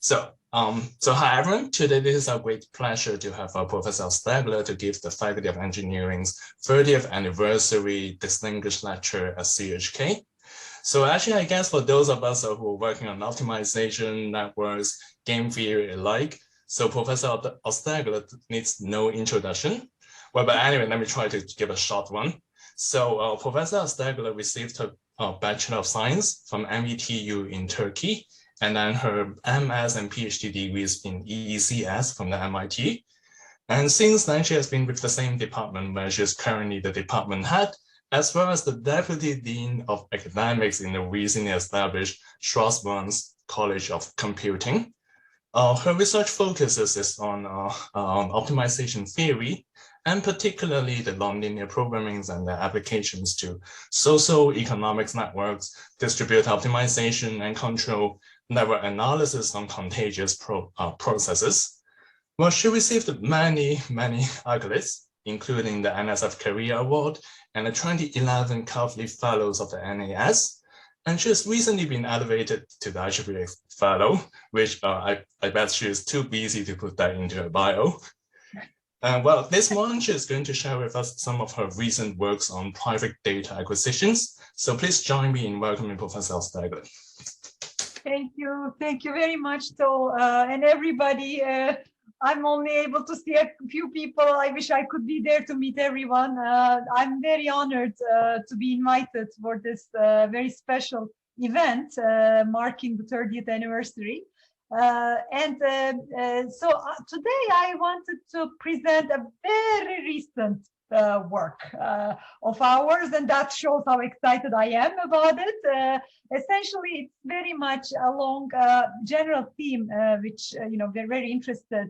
So hi everyone. Today this is a great pleasure to have Professor Stegler to give the Faculty of Engineering's 30th anniversary distinguished lecture at CHK. So actually, I guess for those of us who are working on optimization, networks, game theory alike, so Professor Stegler needs no introduction. Well, but anyway, let me try to give a short one. So Professor Stegler received her Bachelor of Science from MVTU in Turkey, and then her MS and PhD degrees in EECS from the MIT. And since then, she has been with the same department where she is currently the department head, as well as the Deputy Dean of Academics in the recently established Strasbourg's College of Computing. Her research focuses on optimization theory, and particularly the nonlinear programming and the applications to socio-economics networks, distributed optimization and control, network analysis on contagious processes. Well, she received many accolades, including the NSF Career Award and the 2011 Kavli Fellows of the NAS. And she has recently been elevated to the IEEE Fellow, which I bet she is too busy to put that into her bio. Well, this morning she is going to share with us some of her recent works on private data acquisitions. So please join me in welcoming Professor Stegler. Thank you very much, To, and everybody. I'm only able to see a few people. I wish I could be there to meet everyone. I'm very honored to be invited for this very special event marking the 30th anniversary. So today I wanted to present a very recent work of ours, and that shows how excited I am about it. Essentially, it's very much along a general theme, which we're very interested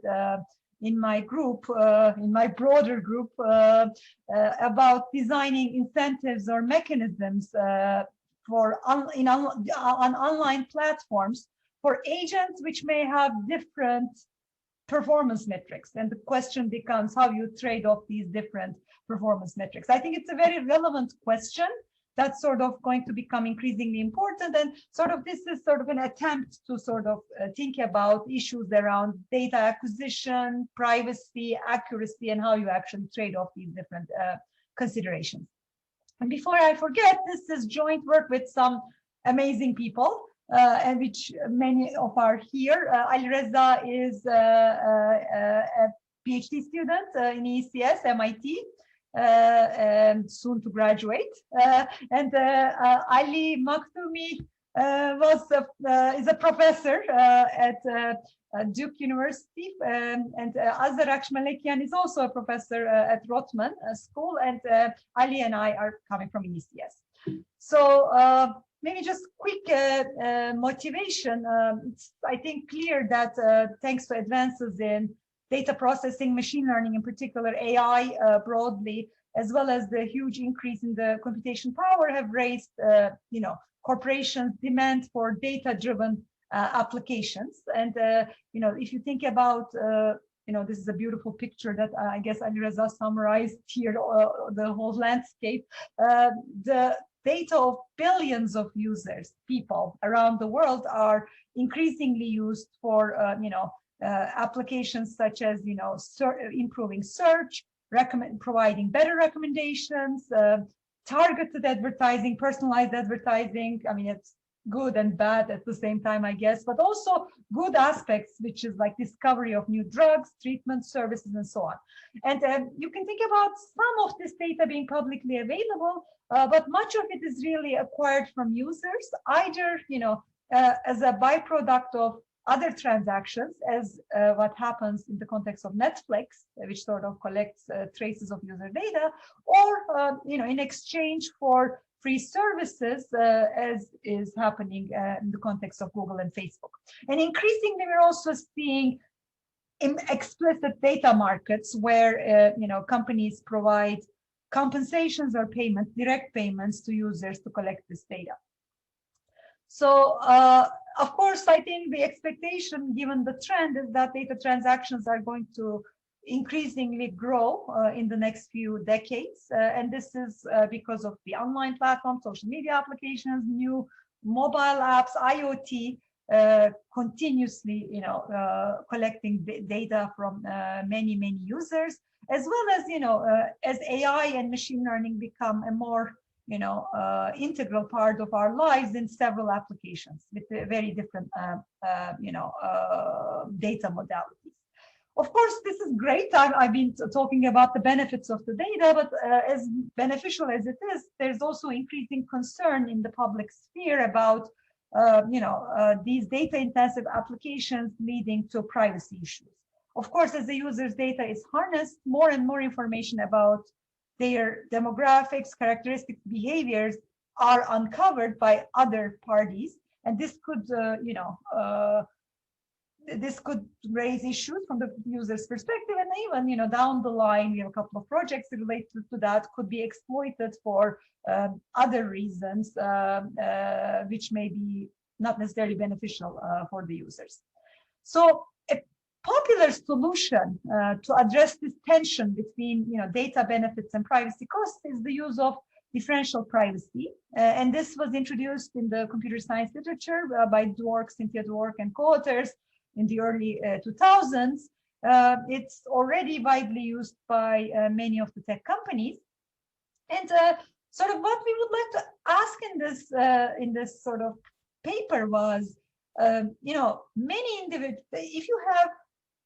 in my group, in my broader group, about designing incentives or mechanisms for on online platforms for agents which may have different performance metrics. And the question becomes how you trade off these different performance metrics. I think it's a very relevant question that's sort of going to become increasingly important. And sort of this is sort of an attempt to sort of think about issues around data acquisition, privacy, accuracy, and how you actually trade off these different considerations. And before I forget, this is joint work with some amazing people. And which many of are here. Alireza is a PhD student in ECS, MIT, and soon to graduate. And Ali Maktoumi is a professor at Duke University, and Azhar Akshmalekian is also a professor at Rotman School, and Ali and I are coming from ECS. So maybe just quick motivation. It's, I think, clear that thanks to advances in data processing, machine learning, in particular AI broadly, as well as the huge increase in the computation power, have raised, corporations' demand for data-driven applications. And if you think about, this is a beautiful picture that I guess Alireza summarized here, the whole landscape. The data of billions of users, people around the world, are increasingly used for, applications such as, improving search, providing better recommendations, targeted advertising, personalized advertising. I mean, it's good and bad at the same time, I guess, but also good aspects, which is like discovery of new drugs, treatment, services, and so on. And you can think about some of this data being publicly available, but much of it is really acquired from users, either as a byproduct of other transactions, as what happens in the context of Netflix, which sort of collects traces of user data, or in exchange for free services, as is happening in the context of Google and Facebook. And increasingly, we're also seeing explicit data markets where companies provide compensations or payments, direct payments to users to collect this data. So, of course, I think the expectation, given the trend, is that data transactions are going to increasingly grow in the next few decades. And this is because of the online platform, social media applications, new mobile apps, IoT, continuously, collecting data from many users, as well as, as AI and machine learning become a more, integral part of our lives in several applications with very different, data modalities. Of course, this is great. I've been talking about the benefits of the data, but as beneficial as it is, there's also increasing concern in the public sphere about, these data-intensive applications leading to privacy issues. Of course, as the user's data is harnessed, more and more information about their demographics, characteristics, behaviors are uncovered by other parties, and this could, this could raise issues from the user's perspective, and even, down the line, we have a couple of projects related to that, could be exploited for other reasons, which may be not necessarily beneficial for the users. So a popular solution to address this tension between, data benefits and privacy costs is the use of differential privacy, and this was introduced in the computer science literature by Dwork, Cynthia Dwork, and co-authors in the early 2000s. It's already widely used by many of the tech companies. And sort of what we would like to ask in this sort of paper was, many individuals, if you have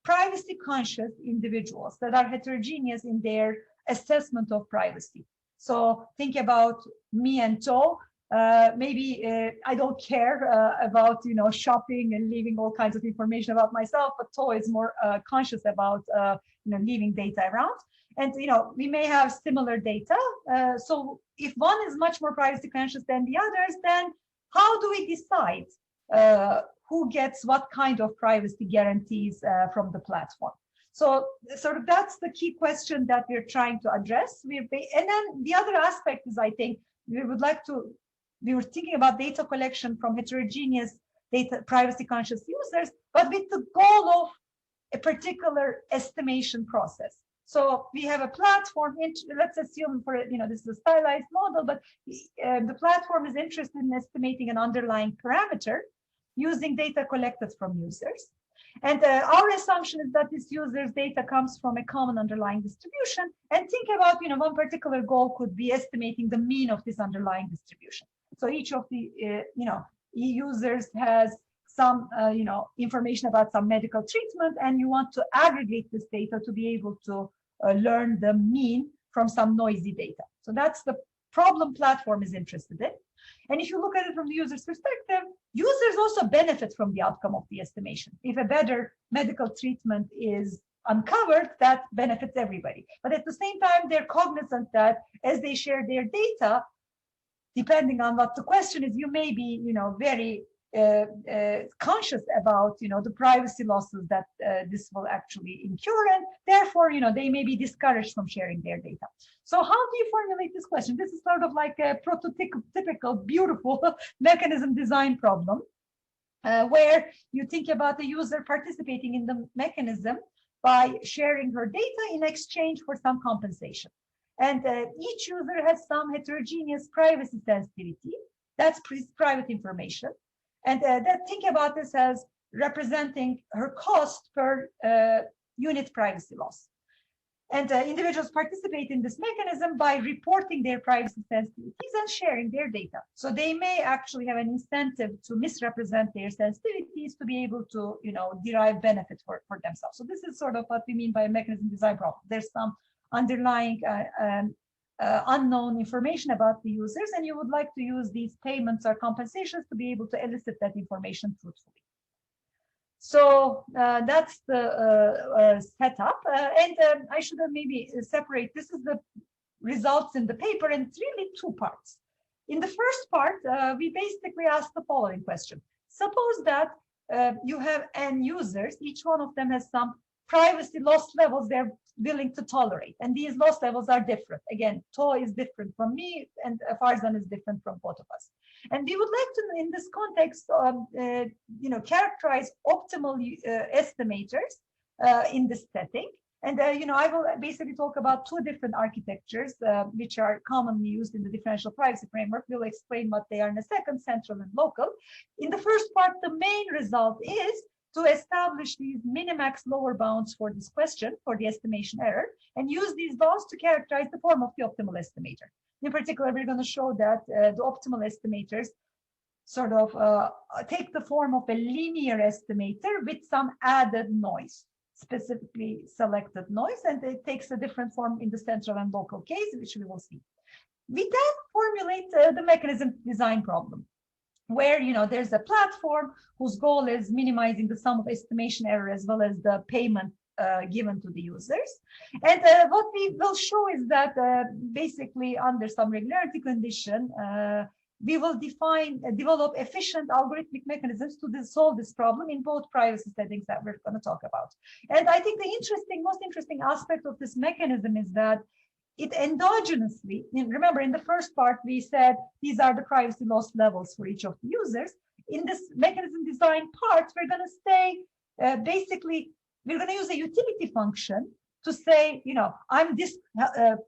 privacy conscious individuals that are heterogeneous in their assessment of privacy. So think about me and To. Maybe I don't care about shopping and leaving all kinds of information about myself, but To is more conscious about leaving data around, and we may have similar data. So if one is much more privacy conscious than the others, then how do we decide who gets what kind of privacy guarantees from the platform? So sort of that's the key question that we're trying to address. And then the other aspect is, I think we were thinking about data collection from heterogeneous data privacy conscious users, but with the goal of a particular estimation process. So we have a platform, let's assume this is a stylized model, but the platform is interested in estimating an underlying parameter using data collected from users. And our assumption is that this user's data comes from a common underlying distribution. And think about, one particular goal could be estimating the mean of this underlying distribution. So each of the, users has some, information about some medical treatment, and you want to aggregate this data to be able to learn the mean from some noisy data. So that's the problem platform is interested in. And if you look at it from the user's perspective, users also benefit from the outcome of the estimation. If a better medical treatment is uncovered, that benefits everybody. But at the same time, they're cognizant that as they share their data, depending on what the question is, you may be, very conscious about, the privacy losses that this will actually incur, and therefore, they may be discouraged from sharing their data. So how do you formulate this question? This is sort of like a prototypical, beautiful mechanism design problem, where you think about the user participating in the mechanism by sharing her data in exchange for some compensation. And each user has some heterogeneous privacy sensitivity. That's private information. And think about this as representing her cost per unit privacy loss. And individuals participate in this mechanism by reporting their privacy sensitivities and sharing their data. So they may actually have an incentive to misrepresent their sensitivities to be able to, derive benefit for themselves. So this is sort of what we mean by a mechanism design problem. There's some underlying unknown information about the users, and you would like to use these payments or compensations to be able to elicit that information truthfully. So that's the setup, and I should have maybe separate. This is the results in the paper, and it's really two parts. In the first part, we basically asked the following question. Suppose that you have n users, each one of them has some privacy loss levels they're willing to tolerate, and these loss levels are different. Again, To is different from me, and Farzan is different from both of us. And we would like to, in this context, characterize optimal estimators in this setting, And I will basically talk about two different architectures which are commonly used in the differential privacy framework. We'll explain what they are in a second, central and local. In the first part, the main result is to establish these minimax lower bounds for this question, for the estimation error, and use these bounds to characterize the form of the optimal estimator. In particular, we're going to show that the optimal estimators sort of take the form of a linear estimator with some added noise, specifically selected noise, and it takes a different form in the central and local case, which we will see. We then formulate the mechanism design problem, where there's a platform whose goal is minimizing the sum of estimation error as well as the payment given to the users. And what we will show is that basically under some regularity condition, we will develop efficient algorithmic mechanisms to solve this problem in both privacy settings that we're going to talk about. And I think the most interesting aspect of this mechanism is that it endogenously, remember in the first part, we said these are the privacy loss levels for each of the users. In this mechanism design part, we're going to say, basically, we're going to use a utility function to say, I'm this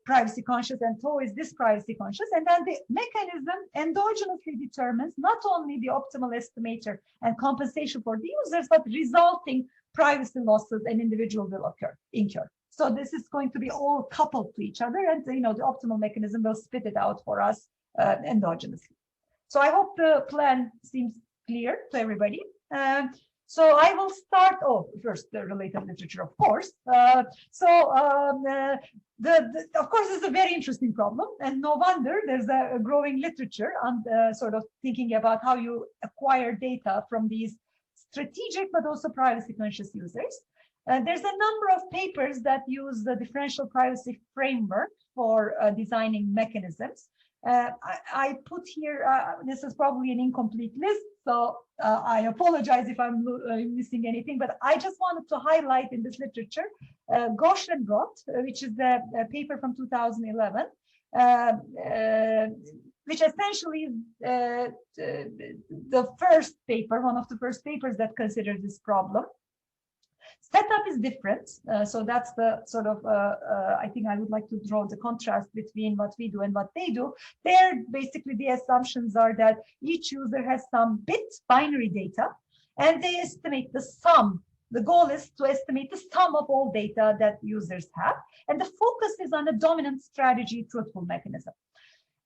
privacy conscious and TO is this privacy conscious. And then the mechanism endogenously determines not only the optimal estimator and compensation for the users, but resulting privacy losses an individual will incur. So this is going to be all coupled to each other, and the optimal mechanism will spit it out for us endogenously. So I hope the plan seems clear to everybody. So I will start, first the related literature, of course. Of course, it's a very interesting problem, and no wonder there's a growing literature on sort of thinking about how you acquire data from these strategic but also privacy conscious users. There's a number of papers that use the differential privacy framework for designing mechanisms. I put here, this is probably an incomplete list, so I apologize if I'm missing anything, but I just wanted to highlight in this literature, Ghosh and Roth, which is the paper from 2011, which essentially is the first paper, one of the first papers that considered this problem. Setup is different, so that's the sort of, I think I would like to draw the contrast between what we do and what they do. There, basically, the assumptions are that each user has some bit binary data, and they estimate the sum. The goal is to estimate the sum of all data that users have, and the focus is on a dominant strategy truthful mechanism.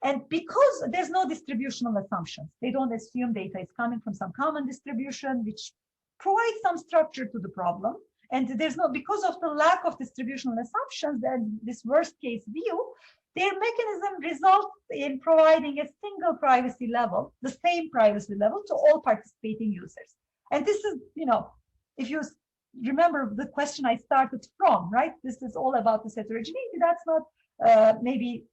And because there's no distributional assumptions, they don't assume data is coming from some common distribution, which provides some structure to the problem. And there's no, because of the lack of distributional assumptions and this worst case view, their mechanism results in providing a single privacy level, the same privacy level to all participating users. And this is, if you remember the question I started from, right? This is all about this heterogeneity. That's not maybe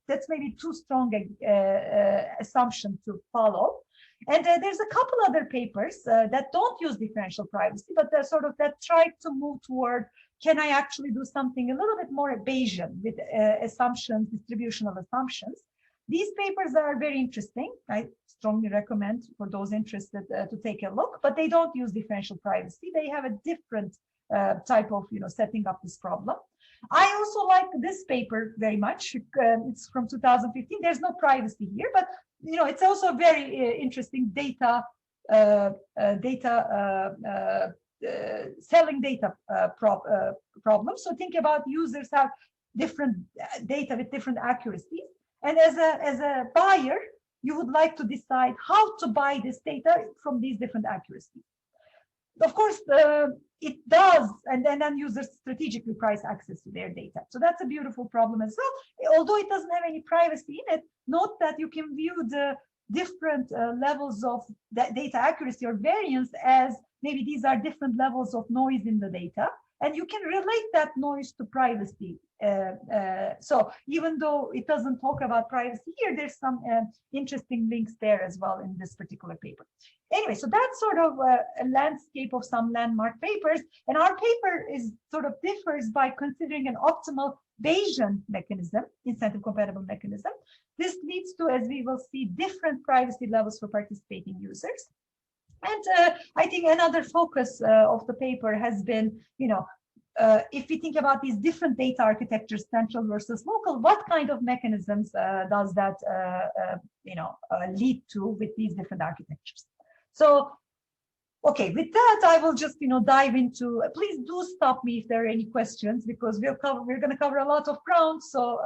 too strong a assumption to follow. And there's a couple other papers that don't use differential privacy, but they're sort of that try to move toward, can I actually do something a little bit more Bayesian with assumptions, distributional assumptions. These papers are very interesting. I strongly recommend for those interested to take a look, but they don't use differential privacy. They have a different type of, setting up this problem. I also like this paper very much. It's from 2015. There's no privacy here, but it's also a very interesting selling data problem. So think about users have different data with different accuracies, and as a buyer, you would like to decide how to buy this data from these different accuracies. Of course, it does, and then users strategically price access to their data. So that's a beautiful problem as well. Although it doesn't have any privacy in it, note that you can view the different levels of data accuracy or variance as maybe these are different levels of noise in the data, and you can relate that noise to privacy. So even though it doesn't talk about privacy here, there's some interesting links there as well in this particular paper. Anyway, so that's sort of a landscape of some landmark papers, and our paper is sort of differs by considering an optimal Bayesian mechanism, incentive compatible mechanism. This leads to, as we will see, different privacy levels for participating users. And I think another focus of the paper has been, if we think about these different data architectures, central versus local, what kind of mechanisms does that lead to with these different architectures? So, okay, with that, I will just dive into. Please do stop me if there are any questions, because we're going to cover a lot of ground. So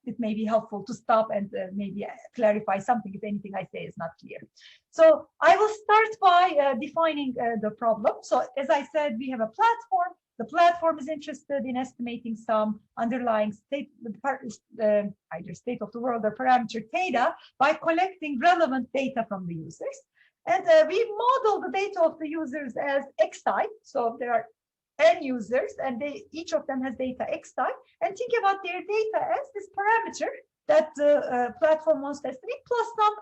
it may be helpful to stop and maybe clarify something if anything I say is not clear. So I will start by defining the problem. So as I said, we have a platform. The platform is interested in estimating some underlying state, either state of the world or parameter data, by collecting relevant data from the users. And we model the data of the users as xi. So there are n users, and each of them has data xi, and think about their data as this parameter that the platform wants to estimate, plus some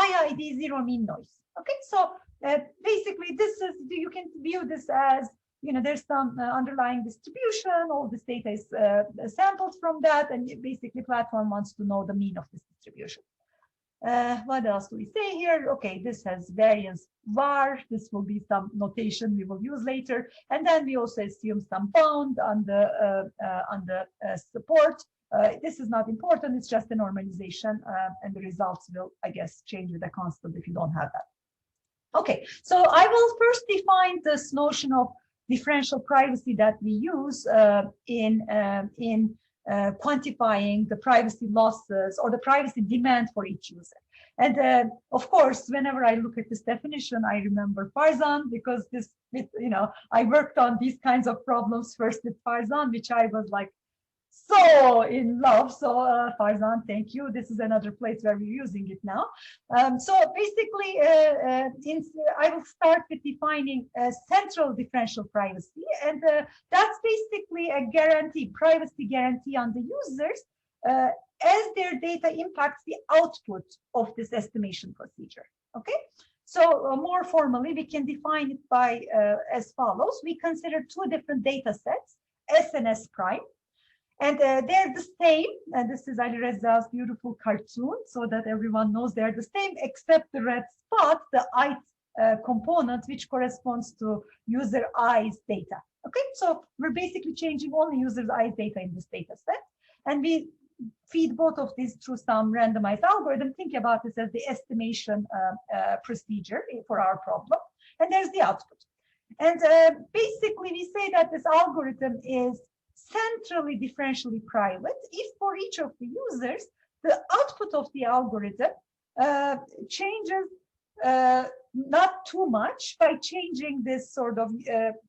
IID zero mean noise. Okay, so basically you can view this as, there's some underlying distribution, all this data is sampled from that, and basically platform wants to know the mean of this distribution. What else do we say here? Okay, this has variance var. This will be some notation we will use later. And then we also assume some bound on the support. This is not important. It's just a normalization, and the results will, I guess, change with a constant if you don't have that. Okay, so I will first define this notion of differential privacy that we use in quantifying the privacy losses or the privacy demand for each user. And of course, whenever I look at this definition, I remember Farzan, because I worked on these kinds of problems first with Farzan, which I was like so in love. So Farzan, thank you. This is another place where we're using it now. So basically, I will start with defining central differential privacy, and that's basically a guarantee, privacy guarantee on the users as their data impacts the output of this estimation procedure. Okay. So more formally, we can define it by as follows. We consider two different data sets, S and S prime. And they're the same, and this is Ali Reza's beautiful cartoon, so that everyone knows they're the same, except the red spot, the I component, which corresponds to user I's data. Okay, so we're basically changing only user's I's data in this data set, and we feed both of these through some randomized algorithm. Think about this as the estimation procedure for our problem, and there's the output. And basically, we say that this algorithm is centrally differentially private if for each of the users, the output of the algorithm changes not too much by changing this sort of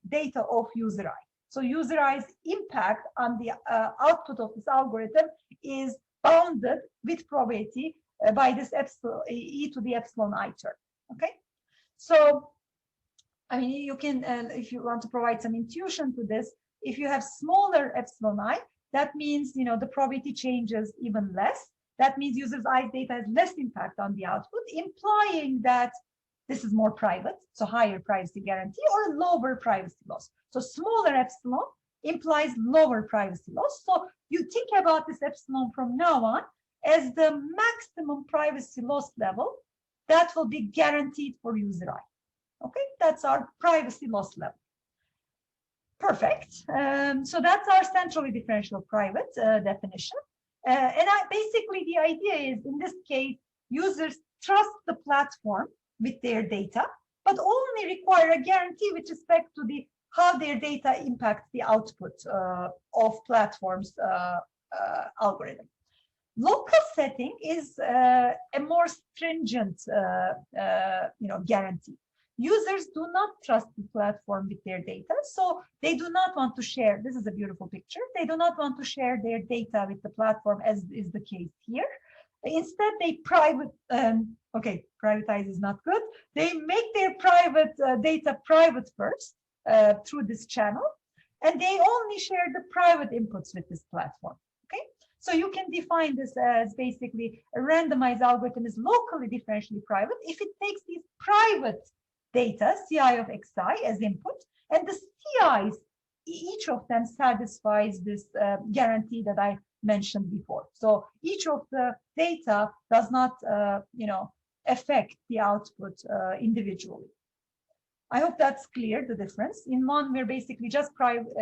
data of user I. So user I's impact on the output of this algorithm is bounded with probability by this epsilon, e to the epsilon I term. Okay, so I mean, you can, if you want to provide some intuition to this, if you have smaller epsilon I, that means the probability changes even less. That means user's I's data has less impact on the output, implying that this is more private, so higher privacy guarantee or lower privacy loss. So smaller epsilon implies lower privacy loss. So you think about this epsilon from now on as the maximum privacy loss level that will be guaranteed for user I. Okay, that's our privacy loss level. Perfect. So that's our centrally differential private definition. And basically the idea is, in this case, users trust the platform with their data, but only require a guarantee with respect to how their data impacts the output of platform's algorithm. Local setting is a more stringent guarantee. Users do not trust the platform with their data, so they do not want to share. This is a beautiful picture. They do not want to share their data with the platform, as is the case here. Instead, they privatize is not good. They make their private data private first through this channel, and they only share the private inputs with this platform. Okay, so you can define this as basically a randomized algorithm is locally differentially private if it takes these private data, Ci of xi, as input, and the Ci's, each of them satisfies this guarantee that I mentioned before. So each of the data does not, affect the output individually. I hope that's clear, the difference. In one, we're basically just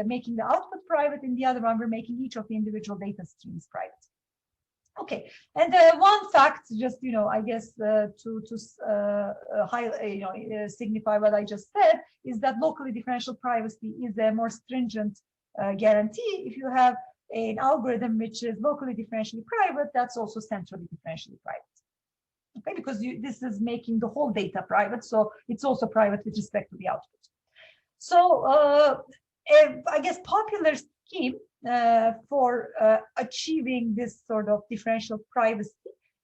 making the output private. In the other one, we're making each of the individual data streams private. Okay, and one fact, just I guess signify what I just said, is that locally differential privacy is a more stringent guarantee. If you have an algorithm which is locally differentially private, that's also centrally differentially private. Okay, because this is making the whole data private, so it's also private with respect to the output. So I guess popular scheme for achieving this sort of differential privacy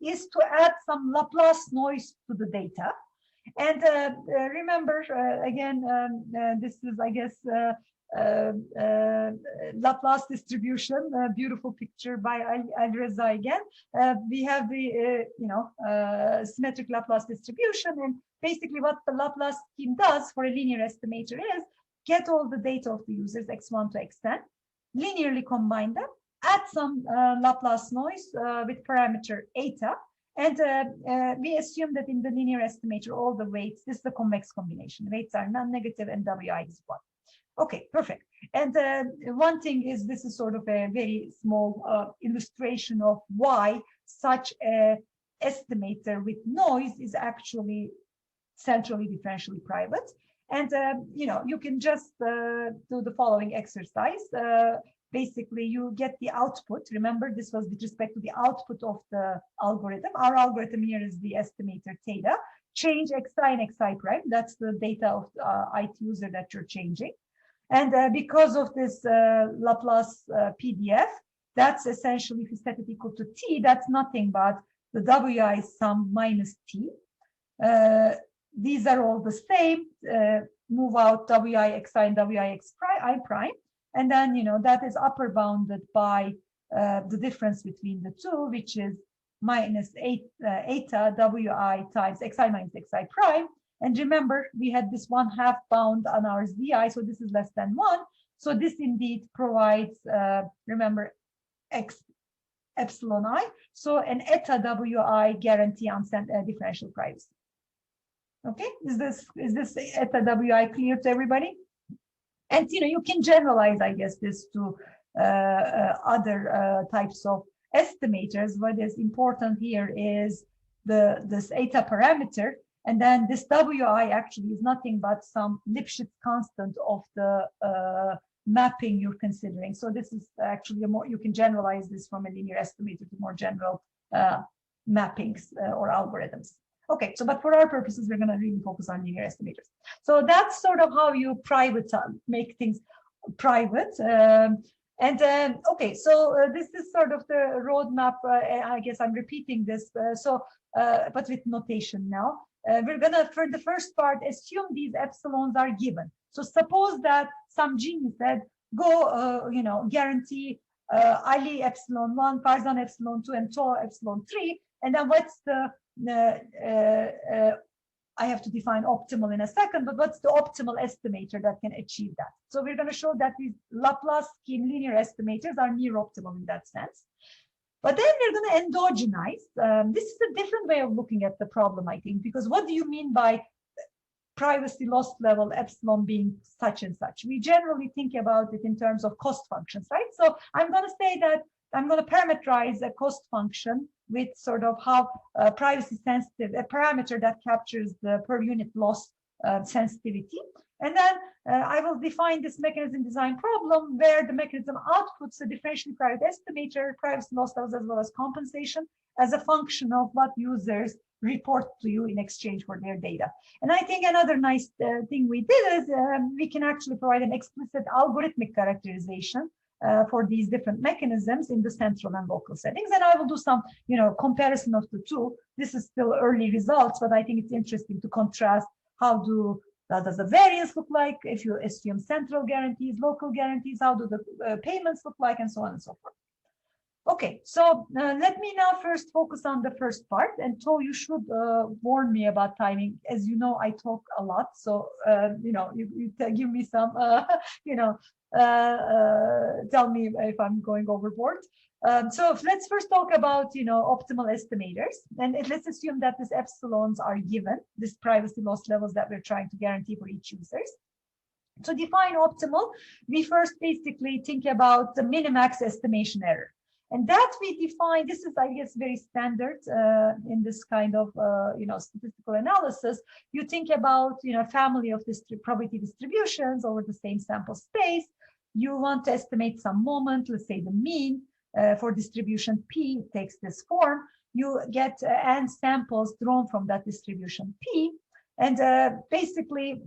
is to add some Laplace noise to the data. And remember, again, this is, I guess, Laplace distribution, beautiful picture by Al-Reza again. We have the, symmetric Laplace distribution, and basically what the Laplace scheme does for a linear estimator is get all the data of the users x1 to xn, linearly combine them, add some Laplace noise with parameter eta, and we assume that in the linear estimator, all the weights, this is a convex combination, weights are non-negative and Wi is 1. Okay, perfect. And one thing is, this is sort of a very small illustration of why such a estimator with noise is actually centrally differentially private. And you can just do the following exercise. Basically, you get the output. Remember, this was with respect to the output of the algorithm. Our algorithm here is the estimator theta. Change xi and xi prime. That's the data of ith user that you're changing. And because of this Laplace PDF, that's essentially, if you set it equal to t, that's nothing but the wi sum minus t. These are all the same. Move out wi xi and wi x prime. And then, that is upper bounded by the difference between the two, which is minus eta wi times xi minus xi prime. And remember, we had this 1/2 bound on our zi, so this is less than 1. So this indeed provides, remember, x epsilon I, so an eta wi guarantee on differential privacy. Okay, is this eta wi clear to everybody? And you can generalize, I guess, this to other types of estimators. What is important here is this eta parameter. And then this wi actually is nothing but some Lipschitz constant of the mapping you're considering. So this is actually you can generalize this from a linear estimator to more general mappings or algorithms. Okay, so but for our purposes, we're going to really focus on linear estimators. So that's sort of how you make things private. Okay, so this is sort of the roadmap. I guess I'm repeating this. But with notation now. We're gonna, for the first part, assume these epsilons are given. So suppose that some genius said, go, guarantee Ali epsilon 1, Farzan epsilon 2, and Tau epsilon 3. And then what's I have to define optimal in a second, but what's the optimal estimator that can achieve that? So we're going to show that these Laplace scheme linear estimators are near optimal in that sense. But then we're going to endogenize. This is a different way of looking at the problem, I think, because what do you mean by privacy loss level epsilon being such and such? We generally think about it in terms of cost functions, right? So I'm going to say that I'm going to parameterize a cost function with sort of how privacy sensitive, a parameter that captures the per unit loss sensitivity. And then I will define this mechanism design problem where the mechanism outputs a differentially private estimator, privacy loss levels, as well as compensation as a function of what users report to you in exchange for their data. And I think another nice thing we did is we can actually provide an explicit algorithmic characterization for these different mechanisms in the central and local settings. And I will do some, comparison of the two. This is still early results, but I think it's interesting to contrast how does the variance look like if you assume central guarantees, local guarantees, how do the payments look like, and so on and so forth. Okay, so let me now first focus on the first part, and so you should warn me about timing. As you know, I talk a lot, so you give me some, tell me if I'm going overboard. So let's first talk about optimal estimators, and let's assume that these epsilons are given, this privacy loss levels that we're trying to guarantee for each users. To define optimal, we first basically think about the minimax estimation error. And that we define, this is, I guess, very standard in this kind of, statistical analysis. You think about, family of probability distributions over the same sample space. You want to estimate some moment, let's say the mean for distribution P takes this form. You get n samples drawn from that distribution P. And basically,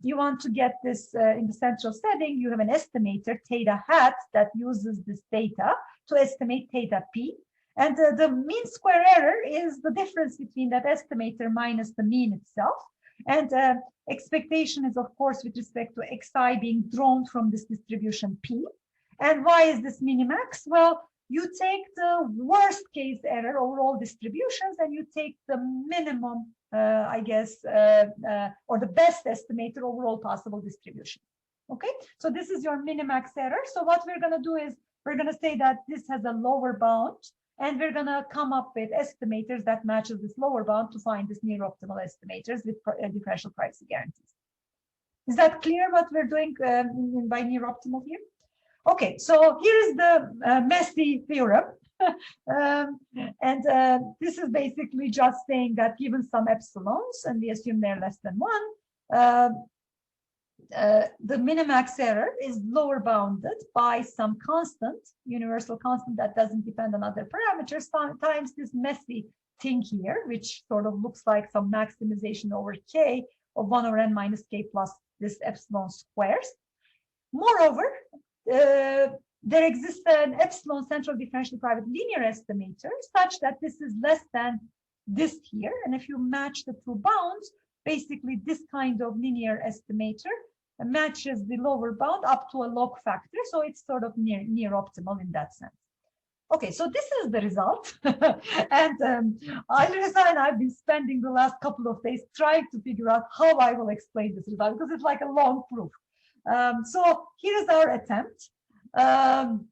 you want to get this in the central setting. You have an estimator, theta hat, that uses this data to estimate theta p. And the mean square error is the difference between that estimator minus the mean itself. And expectation is, of course, with respect to xi being drawn from this distribution p. And why is this minimax? Well, you take the worst case error over all distributions, and you take the minimum, or the best estimator over all possible distribution. Okay, so this is your minimax error. So what we're going to do is we're going to say that this has a lower bound, and we're going to come up with estimators that matches this lower bound to find this near optimal estimators with differential privacy guarantees. Is that clear what we're doing by near optimal here? Okay, so here is the messy theorem. This is basically just saying that given some epsilons, and we assume they're less than 1, the minimax error is lower bounded by some constant, universal constant that doesn't depend on other parameters, times this messy thing here, which sort of looks like some maximization over k of 1 over n minus k plus this epsilon squares. Moreover, there exists an epsilon central differential private linear estimator such that this is less than this here. And if you match the two bounds, basically this kind of linear estimator matches the lower bound up to a log factor. So it's sort of near optimal in that sense. Okay, so this is the result. And Alireza and I've been spending the last couple of days trying to figure out how I will explain this result, because it's like a long proof. So here is our attempt. And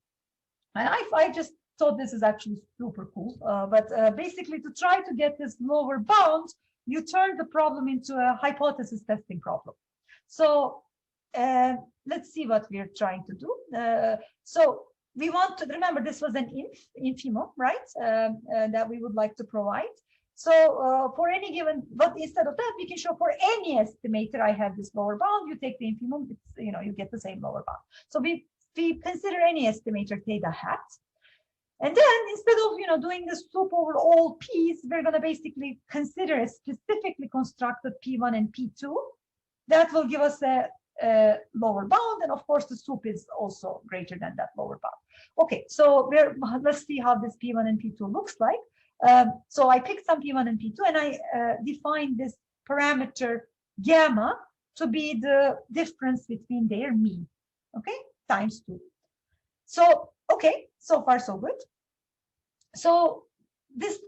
I just thought this is actually super cool. But basically, to try to get this lower bound, you turn the problem into a hypothesis testing problem. So let's see what we're trying to do. So we want to remember this was an infimum, right? That we would like to provide. So for any given, but instead of that, we can show for any estimator I have this lower bound. You take the infimum, it's, you get the same lower bound. So we consider any estimator theta hat. And then instead of doing the soup over all p's, we're going to basically consider a specifically constructed p1 and p2 that will give us a lower bound, and of course the soup is also greater than that lower bound. Okay, so let's see how this p1 and p2 looks like. So I picked some p1 and p2, and I defined this parameter gamma to be the difference between their mean, okay, times 2. So okay, so far so good. So this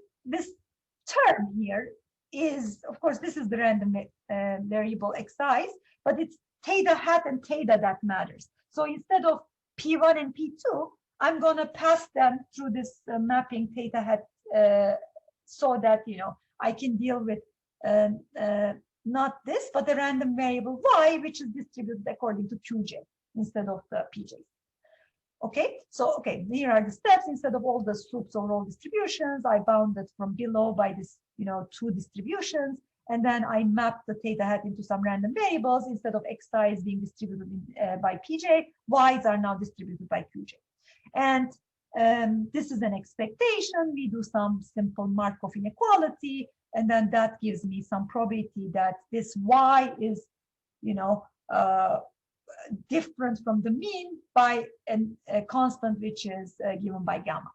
term here is, of course, this is the random variable xi's, but it's theta hat and theta that matters. So instead of p1 and p2, I'm going to pass them through this mapping theta hat so that I can deal with not this, but the random variable y, which is distributed according to qj instead of the pj. Okay, so here are the steps. Instead of all the soups or all distributions, I bounded from below by this, 2 distributions, and then I mapped the theta hat into some random variables. Instead of xi is being distributed by pj, y's are now distributed by qj. And this is an expectation. We do some simple Markov inequality, and then that gives me some probability that this y is, different from the mean by a constant which is given by gamma.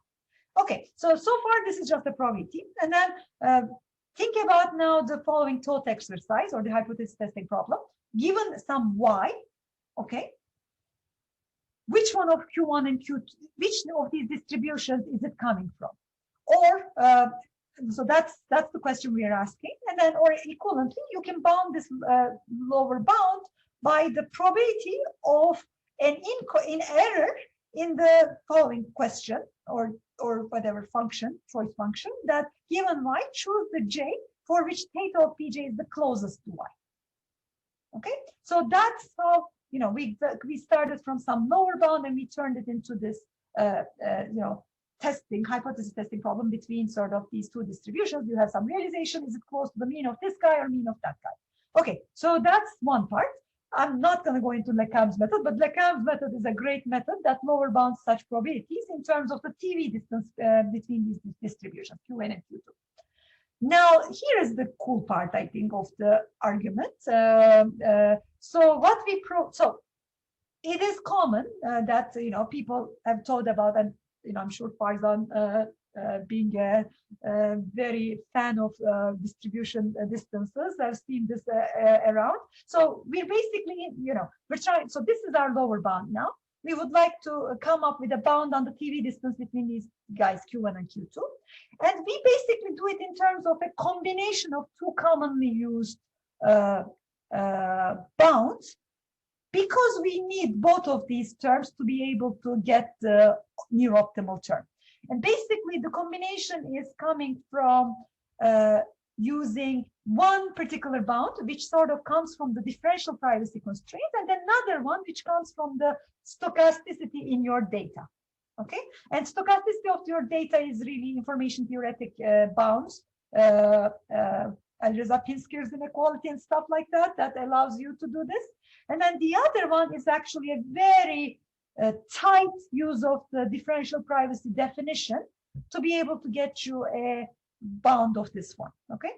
Okay, so far this is just a probability. And then think about now the following thought exercise or the hypothesis testing problem. Given some y, okay, which one of Q1 and Q2, which of these distributions is it coming from? Or, so that's the question we are asking. And then, or equivalently, you can bound this lower bound by the probability of an error in the following question, or whatever function, choice function, that given y, choose the j for which theta of pj is the closest to y. Okay, so that's how, you know, we started from some lower bound and we turned it into this you know, hypothesis testing problem between sort of these two distributions. You have some realization, is it close to the mean of this guy or mean of that guy? Okay, so that's one part. I'm not going to go into Lecam's method, but Lecam's method is a great method that lower bounds such probabilities in terms of the TV distance between these distributions, Qn and Q2. Now, here is the cool part, I think, of the argument. So what we so it is common that, you know, people have thought about, and, you know, I'm sure Farzan, being a very fan of distribution distances, I've seen this around. So we're basically, you know, we're trying, so this is our lower bound now. We would like to come up with a bound on the TV distance between these guys, Q1 and Q2. And we basically do it in terms of a combination of two commonly used bounds, because we need both of these terms to be able to get the near optimal term. And basically, the combination is coming from using one particular bound, which sort of comes from the differential privacy constraint, and another one which comes from the stochasticity in your data. Okay, and stochasticity of your data is really information theoretic bounds, Alireza Pinsker's inequality and stuff like that, that allows you to do this. And then the other one is actually a very tight use of the differential privacy definition to be able to get you a bound of this one. Okay,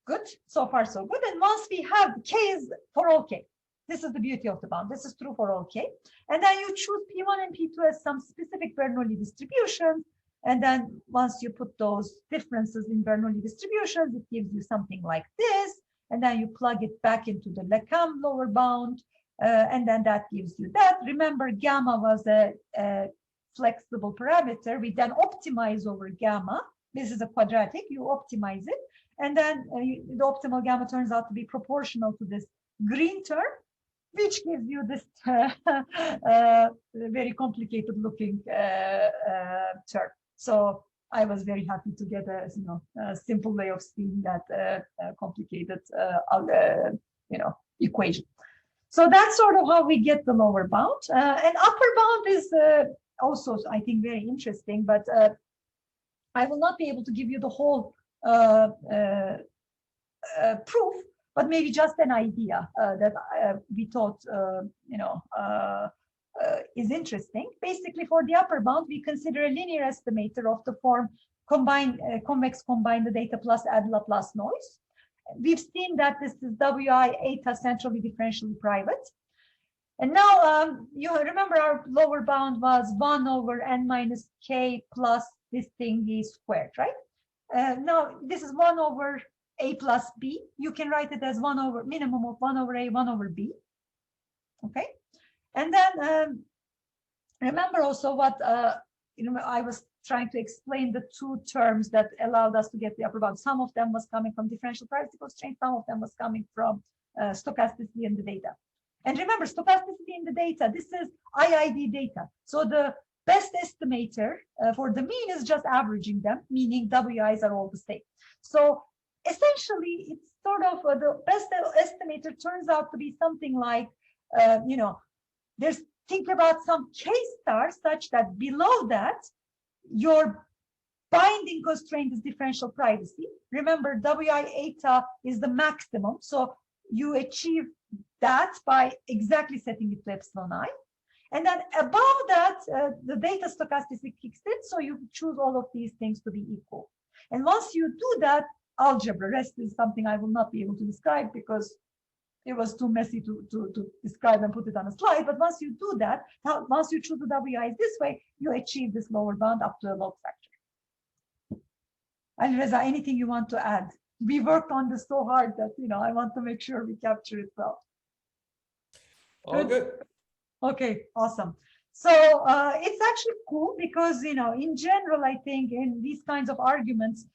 good, so far so good. And once we have k is for all k, this is the beauty of the bound, this is true for all k, and then you choose p1 and p2 as some specific Bernoulli distributions, and then once you put those differences in Bernoulli distributions, it gives you something like this, and then you plug it back into the Lecam lower bound, and then that gives you that. Remember, gamma was a flexible parameter. We then optimize over gamma. This is a quadratic, you optimize it, and then the optimal gamma turns out to be proportional to this green term, which gives you this very complicated looking term. So I was very happy to get a, you know, a simple way of seeing that complicated you know, equation. So that's sort of how we get the lower bound. And upper bound is also, I think, very interesting, but I will not be able to give you the whole proof, but maybe just an idea that we thought, you know, is interesting. Basically, for the upper bound, we consider a linear estimator of the form convex combine the data plus add Laplace noise. We've seen that this is WI eta centrally differentially private. And now you remember our lower bound was 1 over n minus k plus this thingy squared, right? Now this is 1 over a plus b. You can write it as 1 over minimum of 1 over a, 1 over b. Okay. And then remember also what you know, I was trying to explain the two terms that allowed us to get the upper bound. Some of them was coming from differential privacy constraint, some of them was coming from stochasticity in the data. And remember, stochasticity in the data, this is IID data. So the best estimator for the mean is just averaging them, meaning WIs are all the same. So essentially, it's sort of the best estimator turns out to be something like, you know, think about some K star such that below that, your binding constraint is differential privacy. Remember, WI eta is the maximum. So you achieve that by exactly setting it to epsilon I. And then above that, the data stochasticity kicks in. So you choose all of these things to be equal. And once you do that, algebra, rest is something I will not be able to describe because it was too messy to describe and put it on a slide. But once you do that, once you choose the WIs this way, you achieve this lower bound up to a log factor. Alireza, anything you want to add? We worked on this so hard that, you know, I want to make sure we capture it well. All good. Okay, awesome. So it's actually cool because, in general, I think in these kinds of arguments,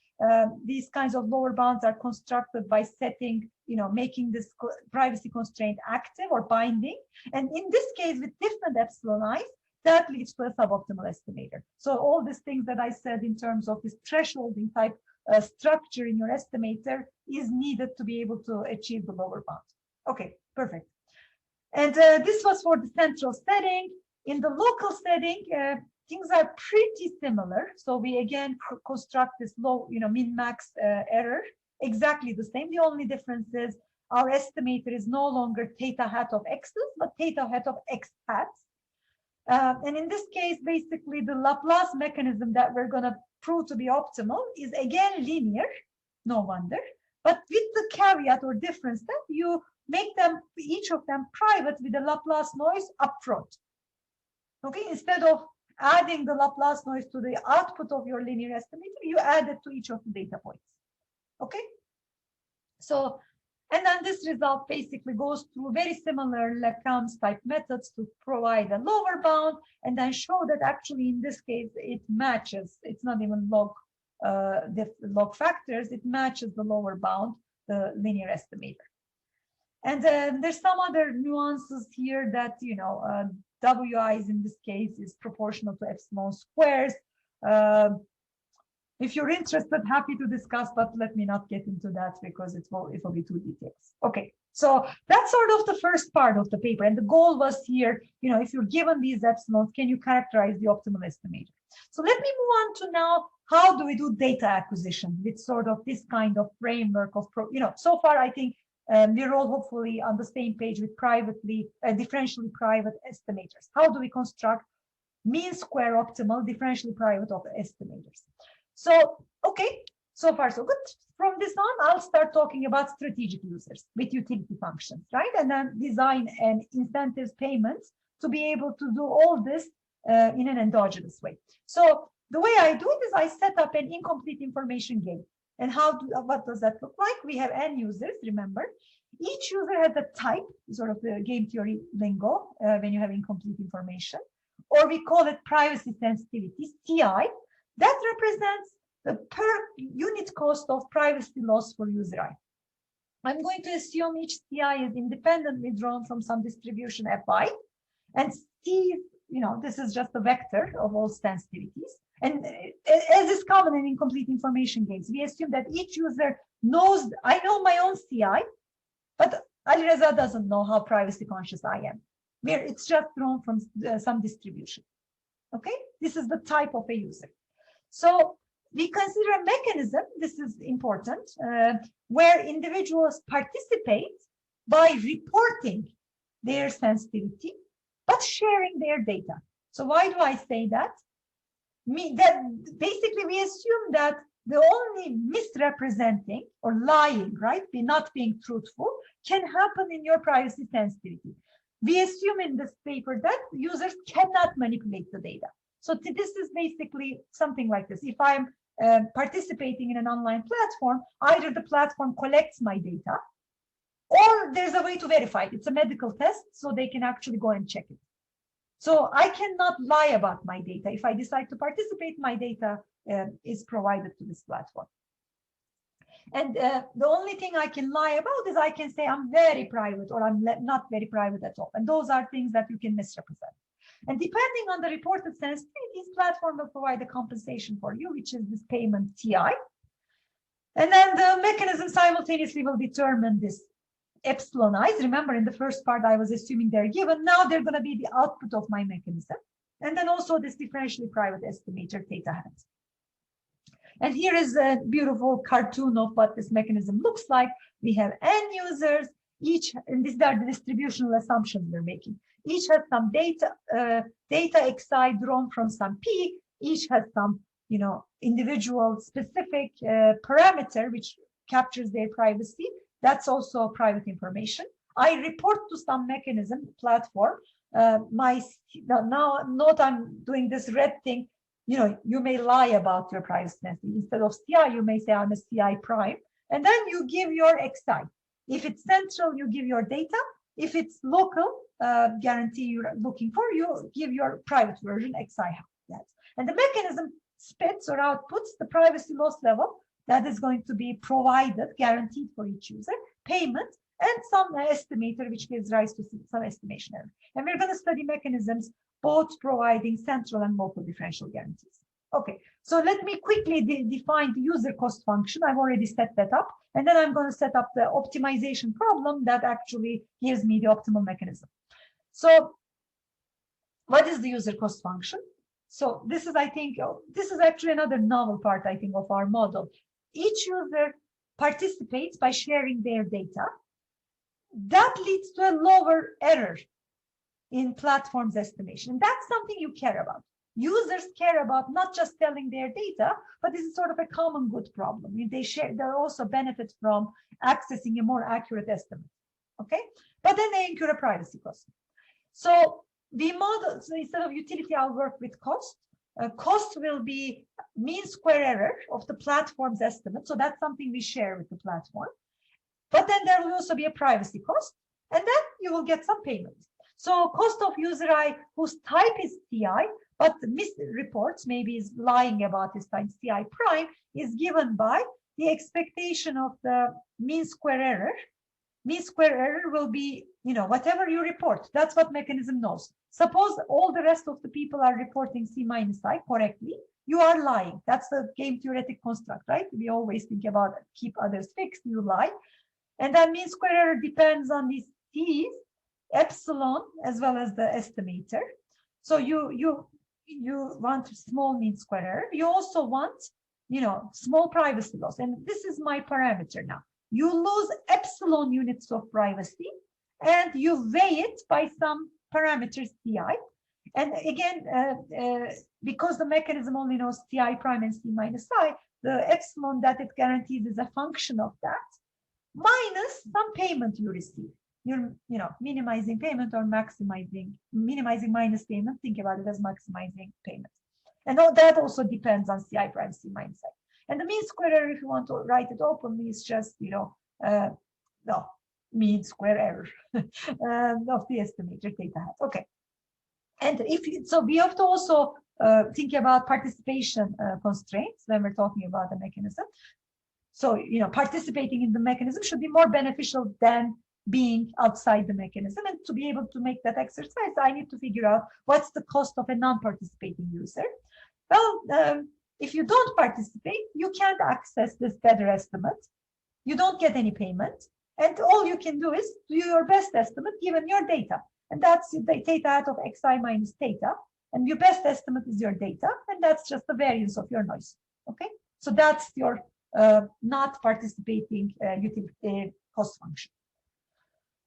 these kinds of lower bounds are constructed by setting, making this privacy constraint active or binding. And in this case, with different epsilon i's, that leads to a suboptimal estimator. So all these things that I said in terms of this thresholding type structure in your estimator is needed to be able to achieve the lower bound. Okay, perfect. And this was for the central setting. In the local setting, things are pretty similar. So we again construct this low, min-max error, exactly the same. The only difference is our estimator is no longer theta hat of x's, but theta hat of x hats. And in this case, basically the Laplace mechanism that we're going to prove to be optimal is again linear, no wonder, but with the caveat or difference that you make them, each of them private with the Laplace noise upfront. Okay, instead of adding the Laplace noise to the output of your linear estimator, you add it to each of the data points. Okay, so, and then this result basically goes through very similar Lecam's type methods to provide a lower bound and then show that actually in this case it matches. It's not even log factors, it matches the lower bound, the linear estimator. And there's some other nuances here that, WIs in this case is proportional to epsilon squares. If you're interested, happy to discuss, but let me not get into that because it will be too details. Okay, so that's sort of the first part of the paper. And the goal was here, if you're given these epsilons, can you characterize the optimal estimator? So let me move on to now, how do we do data acquisition with sort of this kind of framework of, so far I think we're all hopefully on the same page with differentially private estimators. How do we construct mean square optimal differentially private of estimators? So, okay, so far so good. From this on, I'll start talking about strategic users with utility functions, right? And then design and incentives payments to be able to do all this in an endogenous way. So the way I do it is I set up an incomplete information game. And what does that look like? We have n users, remember. Each user has a type, sort of the game theory lingo, when you have incomplete information, or we call it privacy sensitivity, CI, that represents the per unit cost of privacy loss for user I. I'm going to assume each CI is independently drawn from some distribution Fi, and C, this is just a vector of all sensitivities. And as is common in incomplete information games, we assume that each user knows, I know my own CI, but Alireza doesn't know how privacy conscious I am. It's just drawn from some distribution. Okay, this is the type of a user. So we consider a mechanism, this is important, where individuals participate by reporting their sensitivity, but sharing their data. So why do I say that? Basically we assume that the only misrepresenting or lying, right, not being truthful, can happen in your privacy sensitivity. We assume in this paper that users cannot manipulate the data. So this is basically something like this. If I'm participating in an online platform, either the platform collects my data or there's a way to verify it. It's a medical test, so they can actually go and check it. So I cannot lie about my data. If I decide to participate, my data is provided to this platform. And the only thing I can lie about is I can say I'm very private or I'm not very private at all. And those are things that you can misrepresent. And depending on the reported sensitivities, platform will provide a compensation for you, which is this payment TI. And then the mechanism simultaneously will determine this epsilon i's. Remember, in the first part, I was assuming they're given. Now they're going to be the output of my mechanism. And then also this differentially private estimator theta hat. And here is a beautiful cartoon of what this mechanism looks like. We have n users, each, and these are the distributional assumptions we're making. Each has some data xi drawn from some p. Each has some, individual specific parameter which captures their privacy. That's also private information. I report to some mechanism platform. Now note I'm doing this red thing. You may lie about your privacy sensitivity. Instead of CI, you may say I'm a CI prime, and then you give your XI. If it's central, you give your data. If it's local guarantee you're looking for, you give your private version xi that. And the mechanism spits or outputs the privacy loss level that is going to be provided, guaranteed for each user, payment, and some estimator, which gives rise to some estimation error. And we're going to study mechanisms both providing central and local differential guarantees. Okay, so let me quickly define the user cost function. I've already set that up. And then I'm going to set up the optimization problem that actually gives me the optimal mechanism. So what is the user cost function? So this is, I think, this is actually another novel part, I think, of our model. Each user participates by sharing their data. That leads to a lower error in platform's estimation. And that's something you care about. Users care about not just telling their data, but this is sort of a common good problem. If they share, they also benefit from accessing a more accurate estimate. Okay, but then they incur a privacy cost. So the model, so instead of utility, I'll work with cost. Cost will be mean square error of the platform's estimate. So that's something we share with the platform. But then there will also be a privacy cost, and then you will get some payment. So cost of user I whose type is CI, but misreports, maybe is lying about his type CI prime, is given by the expectation of the mean square error. Mean square error will be, whatever you report. That's what mechanism knows. Suppose all the rest of the people are reporting C minus I correctly. You are lying. That's the game theoretic construct, right? We always think about keep others fixed, you lie. And that mean square error depends on these T's, epsilon, as well as the estimator. So you want small mean square error. You also want, small privacy loss. And this is my parameter now. You lose epsilon units of privacy, and you weigh it by some parameter CI. And again, because the mechanism only knows CI prime and C minus I, the epsilon that it guarantees is a function of that, minus some payment you receive. You're, minimizing payment or minimizing minus payment. Think about it as maximizing payment. And that also depends on CI prime, C minus I. And the mean square error, if you want to write it openly, is just, mean square error of the estimator data hat. Okay. And so we have to also think about participation constraints when we're talking about the mechanism. So, participating in the mechanism should be more beneficial than being outside the mechanism. And to be able to make that exercise, I need to figure out what's the cost of a non-participating user. Well, if you don't participate, you can't access this better estimate. You don't get any payment. And all you can do is do your best estimate given your data. And that's the data out of xi minus theta. And your best estimate is your data. And that's just the variance of your noise. Okay, so that's your not participating utility cost function.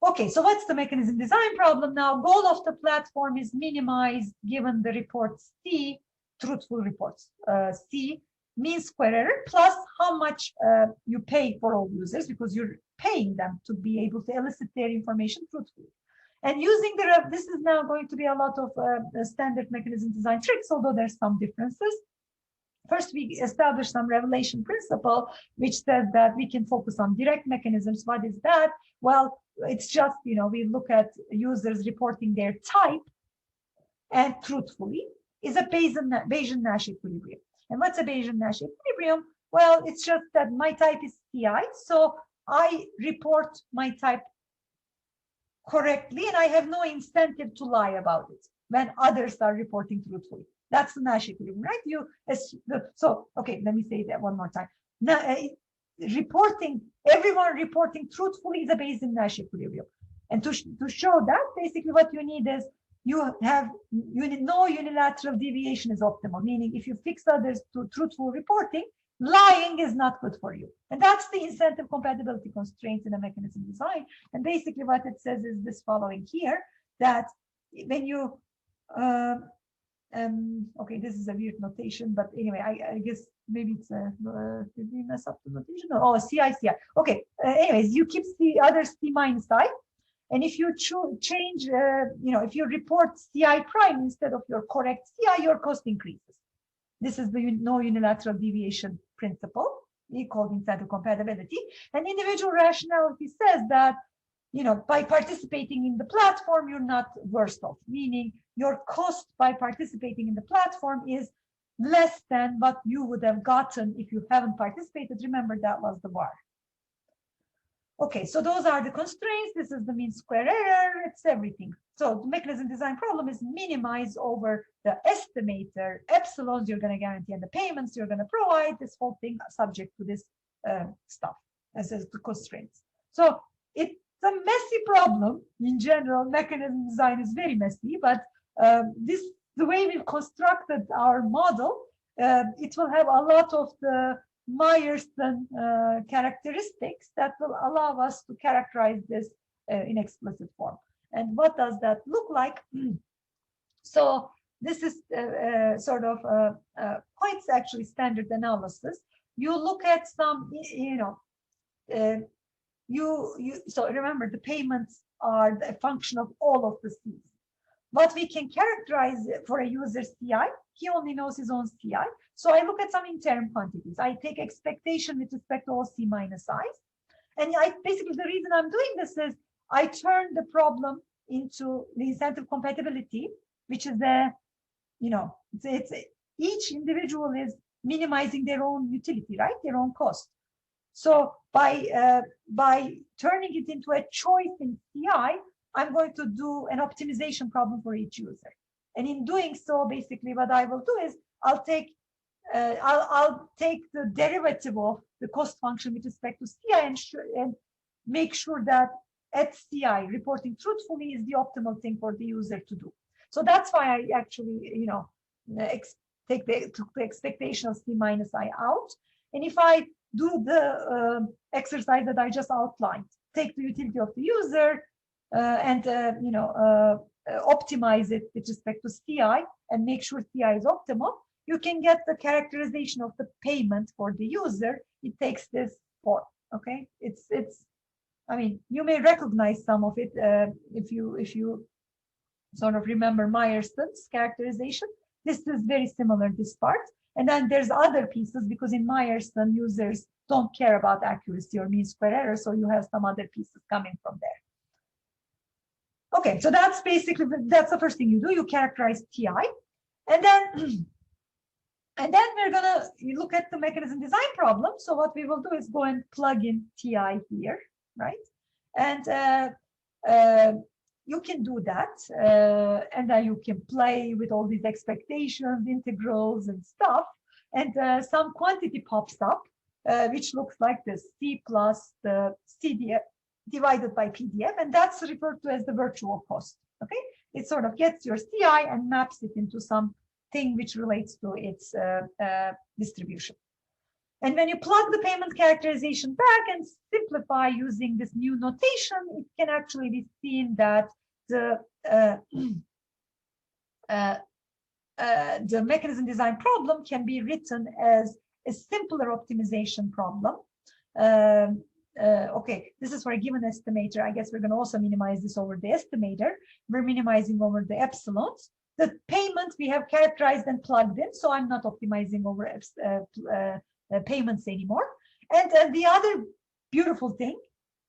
Okay, so what's the mechanism design problem now? Goal of the platform is minimized given the report C, truthful reports, C, mean square error, plus how much you pay for all users, because you're paying them to be able to elicit their information truthfully. And using this is now going to be a lot of standard mechanism design tricks, although there's some differences. First, we established some revelation principle, which says that we can focus on direct mechanisms. What is that? Well, it's just, we look at users reporting their type, and truthfully is a Bayesian-Nash equilibrium. And what's a Bayesian-Nash equilibrium? Well, it's just that my type is CI, so I report my type correctly, and I have no incentive to lie about it when others are reporting truthfully. That's the Nash equilibrium, right? So, okay, let me say that one more time. Now, everyone reporting truthfully is a Bayesian-Nash equilibrium. And to show that, basically what you need is no unilateral deviation is optimal, meaning if you fix others to truthful reporting, lying is not good for you. And that's the incentive compatibility constraints in a mechanism design. And basically what it says is this following here, that when you, okay, this is a weird notation, but anyway, I guess maybe it's did we mess up the notation? Oh, CI. Okay, anyways, you keep the other C minus I. And if you change, if you report CI prime instead of your correct CI, your cost increases. This is the no unilateral deviation principle, called incentive compatibility. And individual rationality says that by participating in the platform, you're not worse off, meaning your cost by participating in the platform is less than what you would have gotten if you haven't participated. Remember, that was the bar. Okay, so those are the constraints. This is the mean square error. It's everything. So the mechanism design problem is minimize over the estimator epsilons you're going to guarantee and the payments you're going to provide. This whole thing subject to this stuff as the constraints. So it's a messy problem in general. Mechanism design is very messy, but the way we've constructed our model, it will have a lot of the Meyerson characteristics that will allow us to characterize this in explicit form. And what does that look like? So this is sort of quite actually standard analysis. You look at some, so remember, the payments are a function of all of the C's. What we can characterize for a user CI, he only knows his own CI. So I look at some interim quantities. I take expectation with respect to all C minus I's. And basically the reason I'm doing this is I turn the problem into the incentive compatibility, which is it's each individual is minimizing their own utility, right? Their own cost. So by turning it into a choice in CI, I'm going to do an optimization problem for each user. And in doing so, basically what I will do is I'll take the derivative of the cost function with respect to CI and make sure that at CI reporting truthfully is the optimal thing for the user to do. So that's why I actually, take the expectation of C minus I out. And if I do the exercise that I just outlined, take the utility of the user and optimize it with respect to CI and make sure CI is optimal, you can get the characterization of the payment for the user. It takes this form. Okay, I mean, you may recognize some of it if you sort of remember Meyerson's characterization. This is very similar, this part. And then there's other pieces, because in Meyerson, users don't care about accuracy or mean square error, so you have some other pieces coming from there. Okay, so that's basically, that's the first thing you do. You characterize TI, and then we're gonna look at the mechanism design problem. So what we will do is go and plug in TI here, right? And you can do that, and then you can play with all these expectations, integrals, and stuff. And some quantity pops up, which looks like this: C plus the CDF divided by PDF, and that's referred to as the virtual cost. Okay, it sort of gets your CI and maps it into something which relates to its distribution. And when you plug the payment characterization back and simplify using this new notation, it can actually be seen that the mechanism design problem can be written as a simpler optimization problem. Okay, this is for a given estimator. I guess we're going to also minimize this over the estimator. We're minimizing over the epsilons. The payment we have characterized and plugged in, so I'm not optimizing over payments anymore. And the other beautiful thing,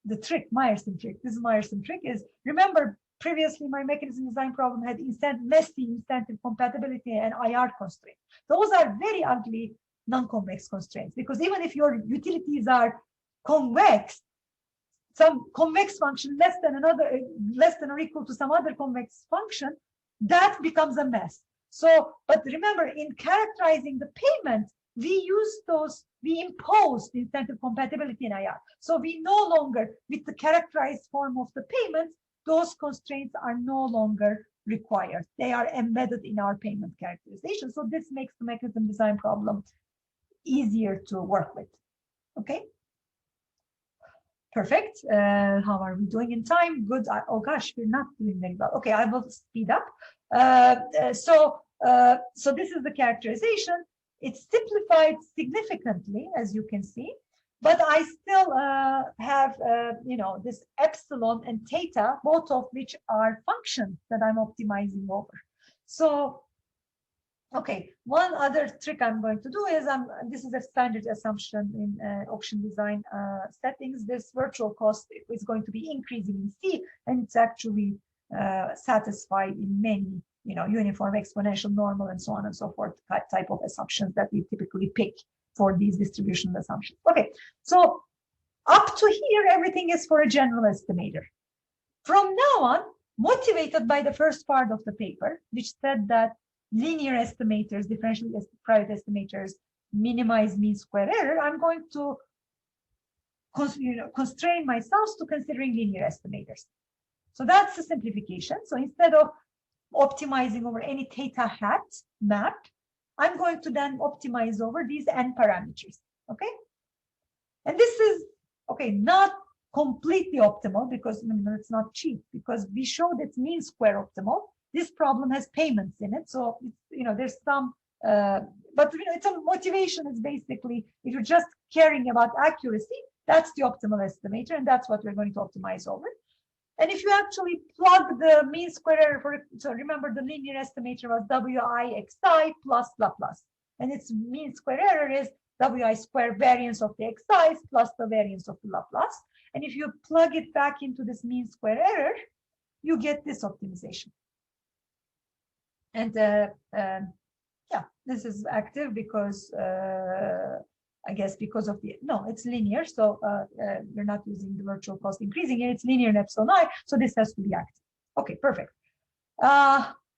the trick, Meyerson trick, this is Meyerson trick, is remember previously my mechanism design problem had messy incentive compatibility and IR constraints. Those are very ugly non-convex constraints, because even if your utilities are convex, some convex function less than or equal to some other convex function, that becomes a mess. So, but remember, in characterizing the payment, we imposed incentive compatibility in IR. So we no longer, with the characterized form of the payment, those constraints are no longer required. They are embedded in our payment characterization. So this makes the mechanism design problem easier to work with. Okay. Perfect. How are we doing in time? Good. Oh gosh, we're not doing very well. Okay, I will speed up. So this is the characterization. It's simplified significantly, as you can see, but I still have this epsilon and theta, both of which are functions that I'm optimizing over. So Okay, one other trick I'm going to do is this is a standard assumption in auction design settings. This virtual cost is going to be increasing in C, and it's actually satisfied in many, uniform, exponential, normal, and so on and so forth type of assumptions that we typically pick for these distributional assumptions. Okay, so up to here, everything is for a general estimator. From now on, motivated by the first part of the paper, which said that linear estimators, differentially private estimators, minimize mean square error, I'm going to constrain myself to considering linear estimators. So that's the simplification. So instead of optimizing over any theta hat map, I'm going to then optimize over these n parameters. Okay, and this is not completely optimal because it's not cheap, because we showed it's mean square optimal. This problem has payments in it, so there's some but it's a motivation is basically, if you're just caring about accuracy, that's the optimal estimator, and that's what we're going to optimize over. And if you actually plug the mean square error so remember the linear estimator was wi(xi) plus Laplace, and its mean square error is wi square variance of the xi's plus the variance of the Laplace. And if you plug it back into this mean square error, you get this optimization. And yeah, this is active because I guess because of it's linear, so you're not using the virtual cost increasing it, it's linear in epsilon I, so this has to be active. Okay, perfect.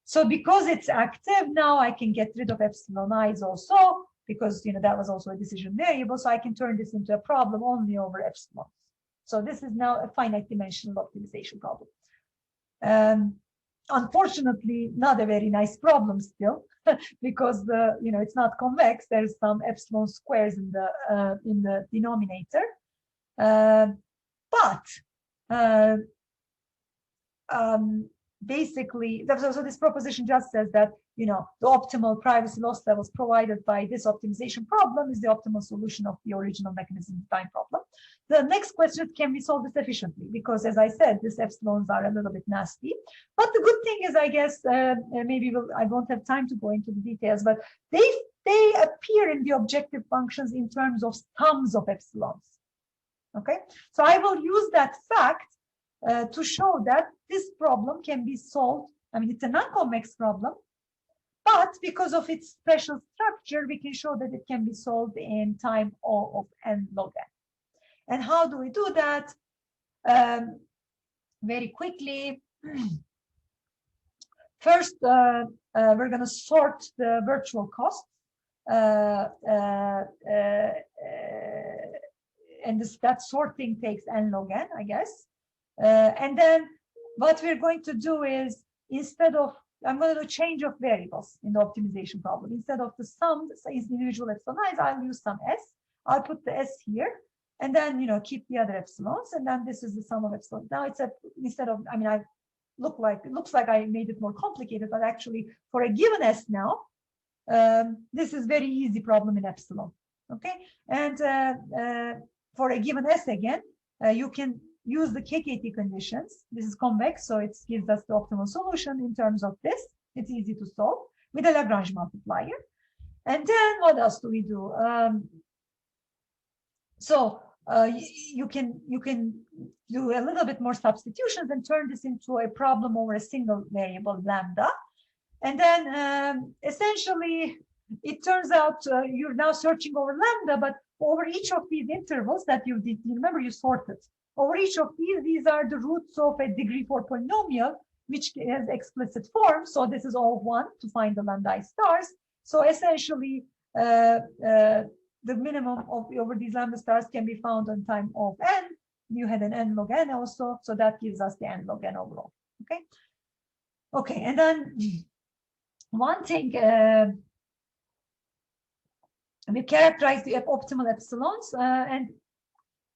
So because it's active, now I can get rid of epsilon i's also, because that was also a decision variable, so I can turn this into a problem only over epsilon. So this is now a finite dimensional optimization problem. Unfortunately, not a very nice problem still, because it's not convex. There's some epsilon squares in the denominator, but basically, so this proposition just says that the optimal privacy loss levels provided by this optimization problem is the optimal solution of the original mechanism design problem. The next question, can we solve this efficiently? Because as I said, these epsilons are a little bit nasty. But the good thing is, I guess, maybe I won't have time to go into the details, but they appear in the objective functions in terms of sums of epsilons. Okay, so I will use that fact to show that this problem can be solved. I mean, it's a non-convex problem, but because of its special structure, we can show that it can be solved in time O of n log n. And how do we do that? Very quickly. First, we're going to sort the virtual costs. And that sorting takes n log n, I guess. And then what we're going to do is, instead of, I'm going to do change of variables in the optimization problem. Instead of the sum, individual epsilons, I'll use some s. I'll put the s here, and then keep the other epsilons, and then this is the sum of epsilons. Now it's instead of, I mean, it looks like I made it more complicated, but actually for a given s now, this is very easy problem in epsilon. Okay, and for a given s again, you can use the KKT conditions. This is convex, so it gives us the optimal solution in terms of this. It's easy to solve with a Lagrange multiplier. And then what else do we do? You can do a little bit more substitutions and turn this into a problem over a single variable lambda. And then essentially, it turns out you're now searching over lambda, but over each of these intervals that you did, remember you sorted. Over each of these are the roots of a degree 4 polynomial, which has explicit form. So this is all 1 to find the lambda I stars. So essentially, the minimum over these lambda stars can be found on time of n. You had an n log n also, so that gives us the n log n overall. Okay. Okay, and then one thing, we characterize the optimal epsilons, and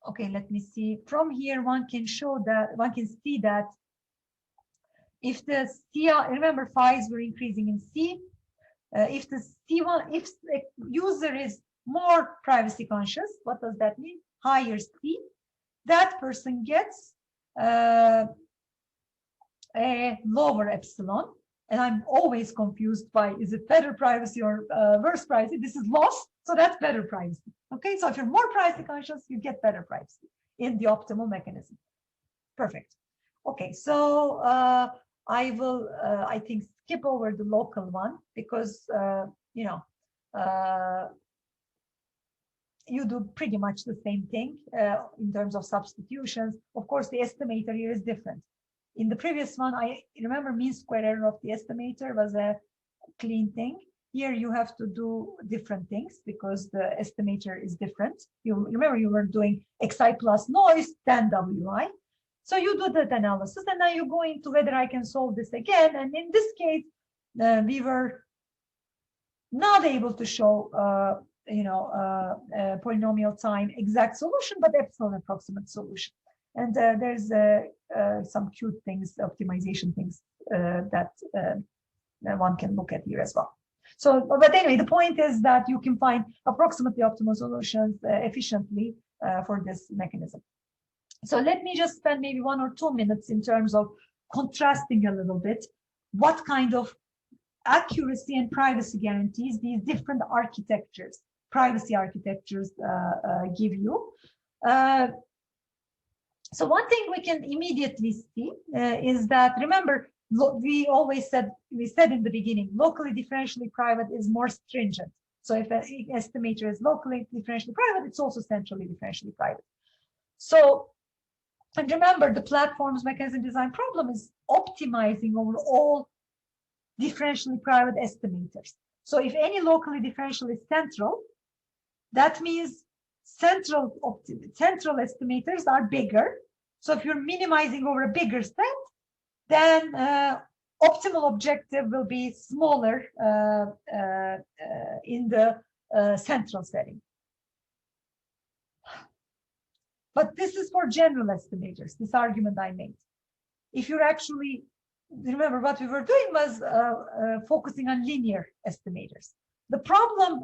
okay, let me see. From here, one can see that if the C, remember phi's were increasing in C. If the C1, if the user is more privacy conscious, what does that mean? Higher C, that person gets a lower epsilon. And I'm always confused by, is it better privacy or worse privacy? This is loss, so that's better privacy. Okay, so if you're more privacy conscious, you get better privacy in the optimal mechanism. Perfect. Okay, so I will, I think, skip over the local one because, you know, you do pretty much the same thing in terms of substitutions. Of course, the estimator here is different. In the previous one, I remember mean square error of the estimator was a clean thing. Here you have to do different things because the estimator is different. You remember you were doing xi plus noise, then wi. So you do that analysis, and now you go into whether I can solve this again. And in this case, we were not able to show, polynomial time exact solution, but epsilon approximate solution. And there's some cute things, optimization things that one can look at here as well. So, but anyway, the point is that you can find approximately optimal solutions efficiently for this mechanism. So let me just spend maybe 1 or 2 minutes in terms of contrasting a little bit what kind of accuracy and privacy guarantees these different architectures, privacy architectures give you. So one thing we can immediately see is that, remember, we said in the beginning, locally differentially private is more stringent. So if an estimator is locally differentially private, it's also centrally differentially private. So, and remember, the platform's mechanism design problem is optimizing over all differentially private estimators. So if any locally differential is central, that means central estimators are bigger. So if you're minimizing over a bigger set, then optimal objective will be smaller in the central setting. But this is for general estimators, this argument I made. If you're actually, remember what we were doing was focusing on linear estimators. The problem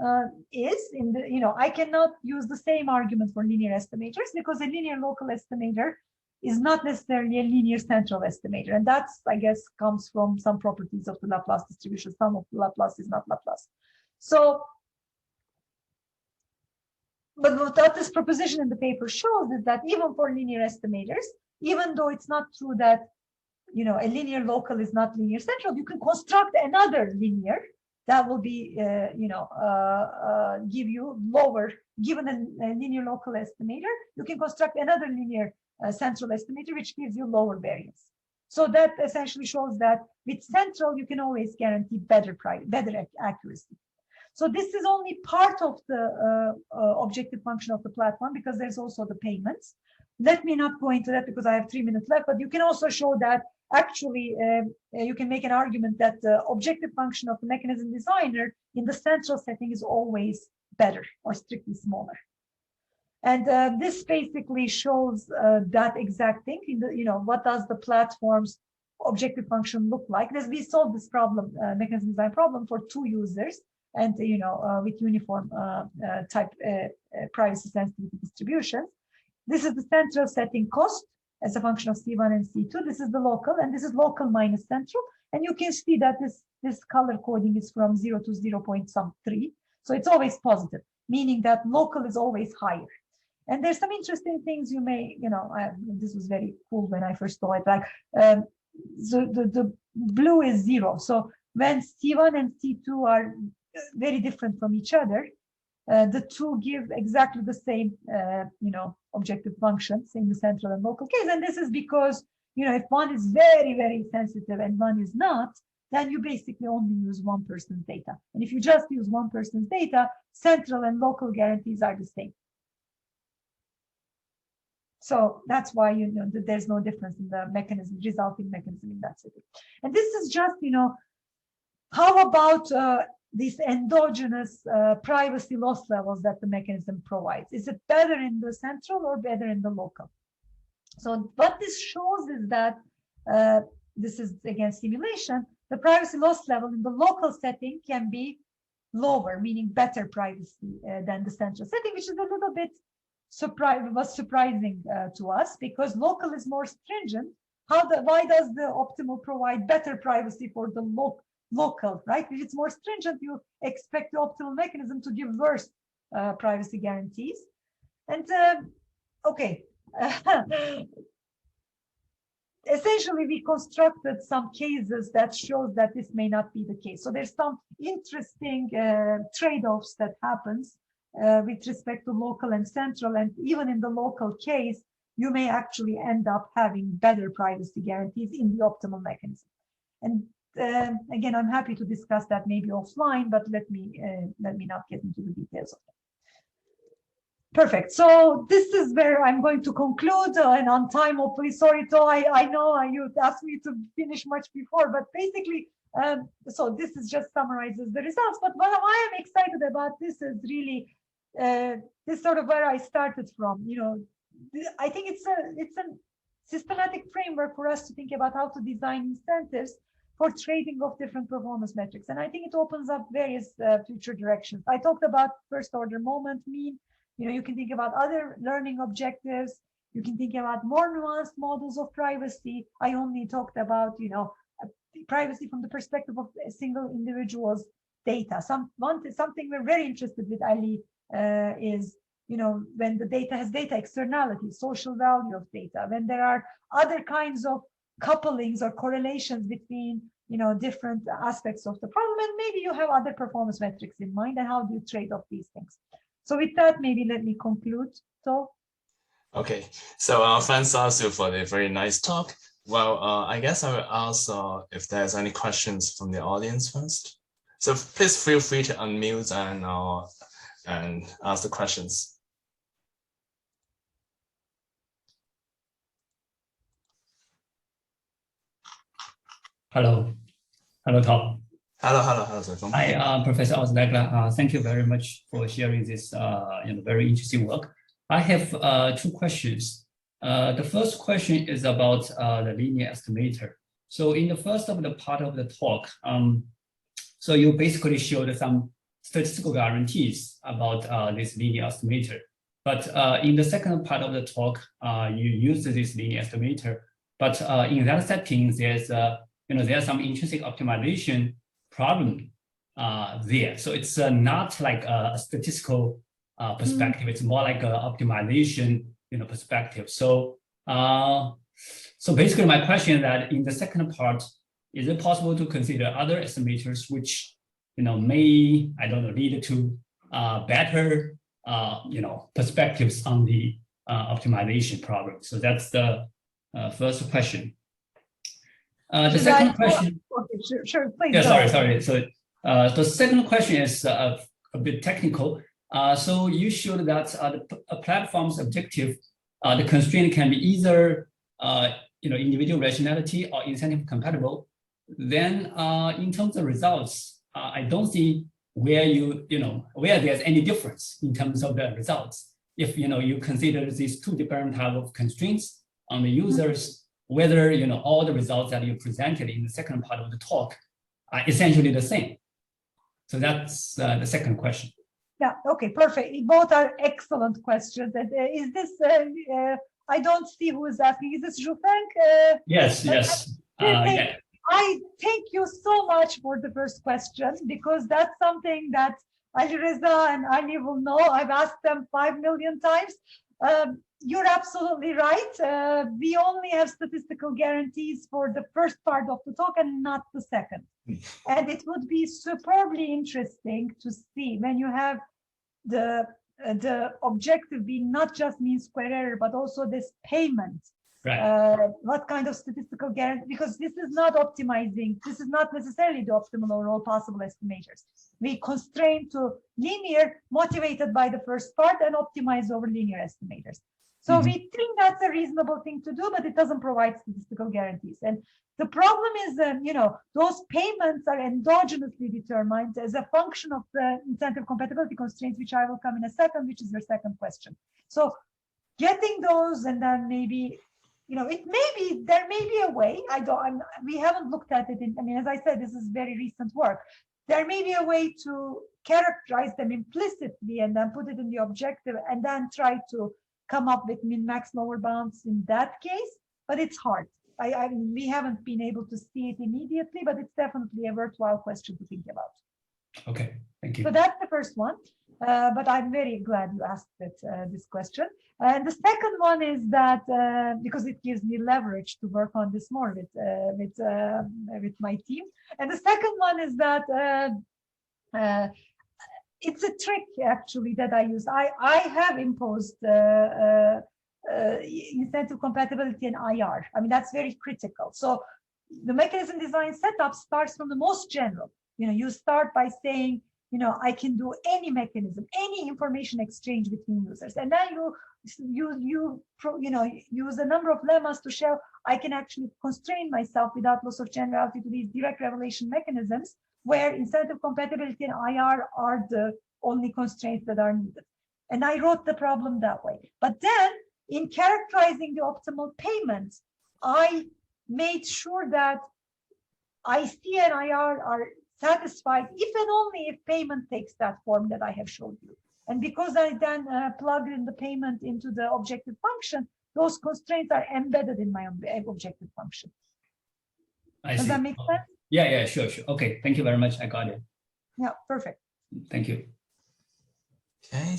is in the, I cannot use the same argument for linear estimators because a linear local estimator is not necessarily a linear central estimator. And that's, I guess, comes from some properties of the Laplace distribution. Some of Laplace is not Laplace. So, but what this proposition in the paper shows is that even for linear estimators, even though it's not true that a linear local is not linear central, you can construct another linear that will be, give you lower, given a linear local estimator, you can construct another linear central estimator, which gives you lower variance. So that essentially shows that with central, you can always guarantee better accuracy. So this is only part of the objective function of the platform because there's also the payments. Let me not go into that because I have 3 minutes left, but you can also show that actually you can make an argument that the objective function of the mechanism designer in the central setting is always better or strictly smaller. And this basically shows that exact thing in the, what does the platform's objective function look like? As we solved this problem, mechanism design problem for 2 users, and with uniform type privacy sensitivity distributions. This is the central setting cost as a function of C1 and C2. This is the local, and this is local minus central. And you can see that this color coding is from 0 to 0.3. So it's always positive, meaning that local is always higher. And there's some interesting things you may, this was very cool when I first saw it. Like, so the blue is 0. So when C1 and C2 are very different from each other, the two give exactly the same, objective functions in the central and local case. And this is because, if one is very, very sensitive and one is not, then you basically only use one person's data. And if you just use one person's data, central and local guarantees are the same. So that's why, there's no difference in the mechanism, resulting mechanism in that setting. And this is just, how about these endogenous privacy loss levels that the mechanism provides? Is it better in the central or better in the local? So what this shows is that, this is again simulation, the privacy loss level in the local setting can be lower, meaning better privacy than the central setting, which is a little bit surprising to us because local is more stringent, why does the optimal provide better privacy for the local, right? If it's more stringent, you expect the optimal mechanism to give worse privacy guarantees. And okay, essentially we constructed some cases that shows that this may not be the case. So there's some interesting trade-offs that happens with respect to local and central, and even in the local case, you may actually end up having better privacy guarantees in the optimal mechanism. And again, I'm happy to discuss that maybe offline, but let me not get into the details of that. Perfect. So this is where I'm going to conclude, and on time, hopefully. Sorry, To, I know you asked me to finish much before, but basically, so this is just summarizes the results. But what I am excited about this is really this sort of where I started from. You know, I think it's a systematic framework for us to think about how to design incentives for trading of different performance metrics, and I think it opens up various future directions. I talked about first order moment mean. You know, you can think about other learning objectives. You can think about more nuanced models of privacy. I only talked about, you know, privacy from the perspective of a single individual's data. Something we're very interested with, Ali, is, you know, when the data has data externality, social value of data, when there are other kinds of couplings or correlations between, you know, different aspects of the problem, and maybe you have other performance metrics in mind, and how do you trade off these things? So with that, maybe let me conclude. So, okay. So thanks also for the very nice talk. Well, I guess I will ask if there's any questions from the audience first. So please feel free to unmute and ask the questions. Hello, Tom. Hello. Hi, Professor Osdagla. Thank you very much for sharing this very interesting work. I have two questions. The first question is about the linear estimator. So in the first of the part of the talk, so you basically showed some statistical guarantees about this linear estimator. But in the second part of the talk, you used this linear estimator. But in that setting, there's some intrinsic optimization problem there. So it's not like a statistical perspective. It's more like an optimization, perspective. So, so basically, my question is that in the second part, is it possible to consider other estimators which, may lead to better, perspectives on the optimization problem? So that's the first question. The second question. Okay, sure, please. Yeah, sorry. So the second question is a bit technical. So you showed that a platform's objective, the constraint can be either individual rationality or incentive compatible. Then in terms of results, I don't see where where there's any difference in terms of the results. If you consider these two different type of constraints on the users, whether all the results that you presented in the second part of the talk are essentially the same. So that's the second question. Yeah, okay, perfect. Both are excellent questions. And is this, I don't see who is asking, is this Jufrank? Yes. Yeah. I thank you so much for the first question, because that's something that Ali Reza and Ali will know. I've asked them 5 million times. You're absolutely right. We only have statistical guarantees for the first part of the talk and not the second. And it would be superbly interesting to see when you have the objective being not just mean square error, but also this payment. Right. What kind of statistical guarantee? Because this is not optimizing. This is not necessarily the optimal or all possible estimators. We constrain to linear, motivated by the first part, and optimize over linear estimators. So we think that's a reasonable thing to do, but it doesn't provide statistical guarantees. And the problem is, those payments are endogenously determined as a function of the incentive compatibility constraints, which I will come in a second, which is your second question. So getting those, and then maybe, there may be a way. We haven't looked at it. As I said, this is very recent work. There may be a way to characterize them implicitly and then put it in the objective and then try to come up with min-max lower bounds in that case, but it's hard. we haven't been able to see it immediately, but it's definitely a worthwhile question to think about. Okay, thank you. So that's the first one. But I'm very glad you asked this question. And the second one is that because it gives me leverage to work on this more with my team. And the second one is that it's a trick actually that I use. I have imposed incentive compatibility and IR. I mean, that's very critical. So the mechanism design setup starts from the most general. You start by saying, I can do any mechanism, any information exchange between users, and then you use a number of lemmas to show I can actually constrain myself without loss of generality to these direct revelation mechanisms, where incentive compatibility and IR are the only constraints that are needed. And I wrote the problem that way. But then, in characterizing the optimal payment, I made sure that IC and IR are satisfied if and only if payment takes that form that I have showed you. And because I then plugged in the payment into the objective function, those constraints are embedded in my objective function. Does that make sense? Yeah, sure. Okay, thank you very much. I got it. Yeah, perfect. Thank you. Okay,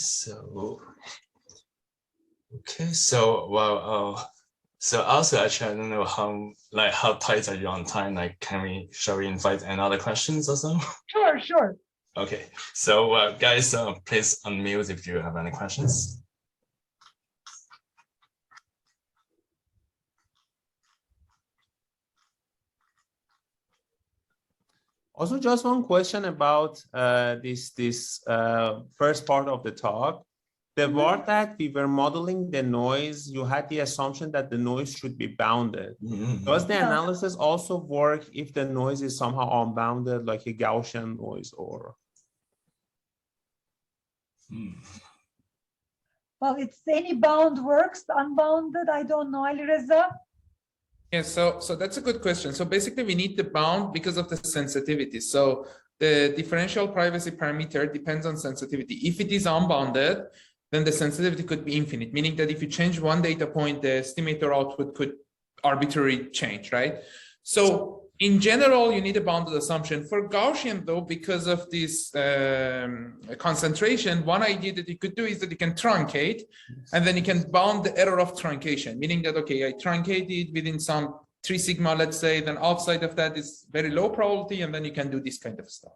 well, so also actually I don't know how tight are you on time? Like, shall we invite another questions or so? Sure. Okay, so guys, please unmute if you have any questions. Also, just one question about this first part of the talk. The part that we were modeling the noise, you had the assumption that the noise should be bounded. Does the analysis also work if the noise is somehow unbounded, like a Gaussian noise, or? Well, it's any bound works, unbounded, I don't know, Alireza. Yeah, so that's a good question. So basically we need the bound because of the sensitivity. So the differential privacy parameter depends on sensitivity. If it is unbounded, then the sensitivity could be infinite, meaning that if you change one data point, the estimator output could arbitrarily change, right? So in general, you need a bounded assumption. For Gaussian, though, because of this concentration, one idea that you could do is that you can truncate, and then you can bound the error of truncation, meaning that, okay, I truncate it within some 3 sigma, let's say, then outside of that is very low probability, and then you can do this kind of stuff.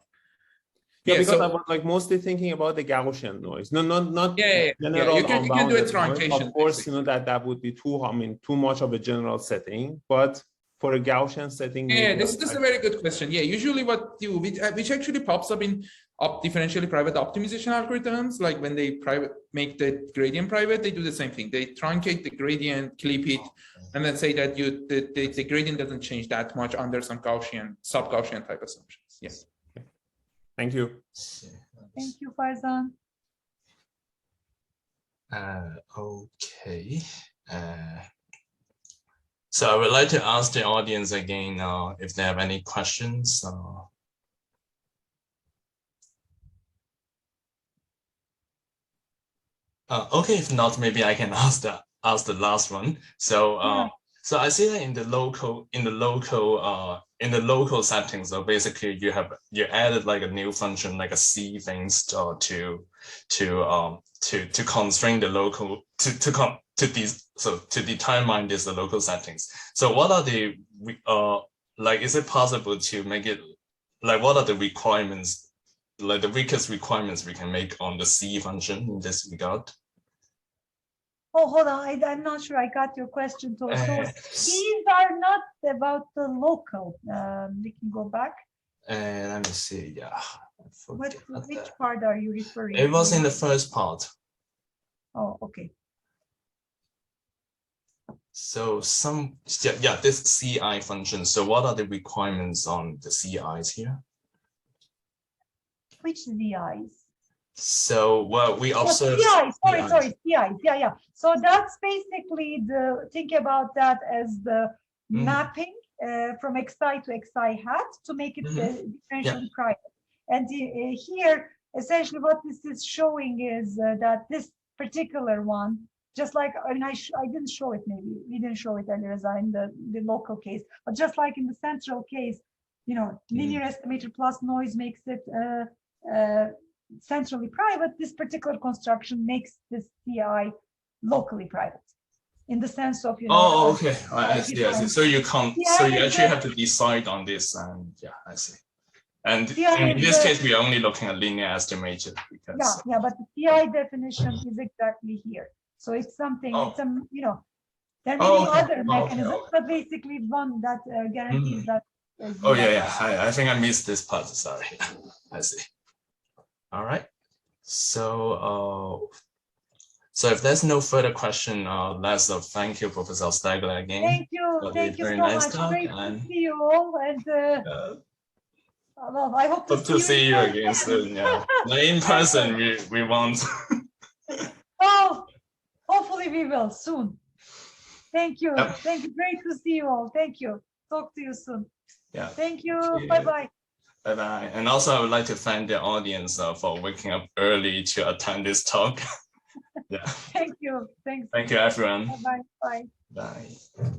Yeah, because I was like mostly thinking about the Gaussian noise. No, not general you can do a truncation. Noise. Of course, that would be too much of a general setting, but for a Gaussian setting. Yeah, this is a very good question. Yeah, usually what you, which actually pops up in differentially private optimization algorithms, like when they make the gradient private, they do the same thing. They truncate the gradient, clip it, and then say that the gradient doesn't change that much under some Gaussian, sub-Gaussian type assumptions. Yes. Thank you. Thank you, Farzan. Okay. So I would like to ask the audience again if they have any questions. Okay, if not, maybe I can ask the last one. So so I see that in the local settings, so basically you added like a new function, like a C things to constrain the local to determine the local settings. So what are the like, is it possible to make it like, what are the requirements, like the weakest requirements we can make on the C function in this regard? Oh, hold on. I'm not sure I got your question. So these are not about the local. We can go back. Let me see. Yeah. Which part are you referring to? It was in the first part. Oh, okay. So this CI function. So what are the requirements on the CIs here? Which CIs? So we observe. Sorry, CIs. Yeah. So that's basically think about that as the mapping from xi to xi hat to make it differentially private. And here, essentially, what this is showing is that this particular one just like, I mean, I didn't show it, maybe we didn't show it earlier in the local case, but just like in the central case, you know, linear estimator plus noise makes it centrally private. This particular construction makes this CI locally private, in the sense of, you know. Oh, okay. I see. So you can't. So you actually have to decide on this, and yeah, I see. And in this case, we are only looking at linear estimator because. Yeah, but the CI definition is exactly here. So it's something. It's a, you know, there may be other mechanisms, but basically one that guarantees that. Oh yeah. I think I missed this part. Sorry. I see. All right. So. So if there's no further question, let's thank you, Professor Stegler, again. Thank you. Thank you so much. Great to see you all. And well, I hope to see you again soon. Yeah, in person, we want. Oh, hopefully we will soon. Thank you. Thank you. Great to see you all. Thank you. Talk to you soon. Yeah. Thank you. Bye-bye. Bye-bye. And also, I would like to thank the audience for waking up early to attend this talk. Yeah. Thank you. Thanks. Thank you, everyone. Bye-bye. Bye. Bye.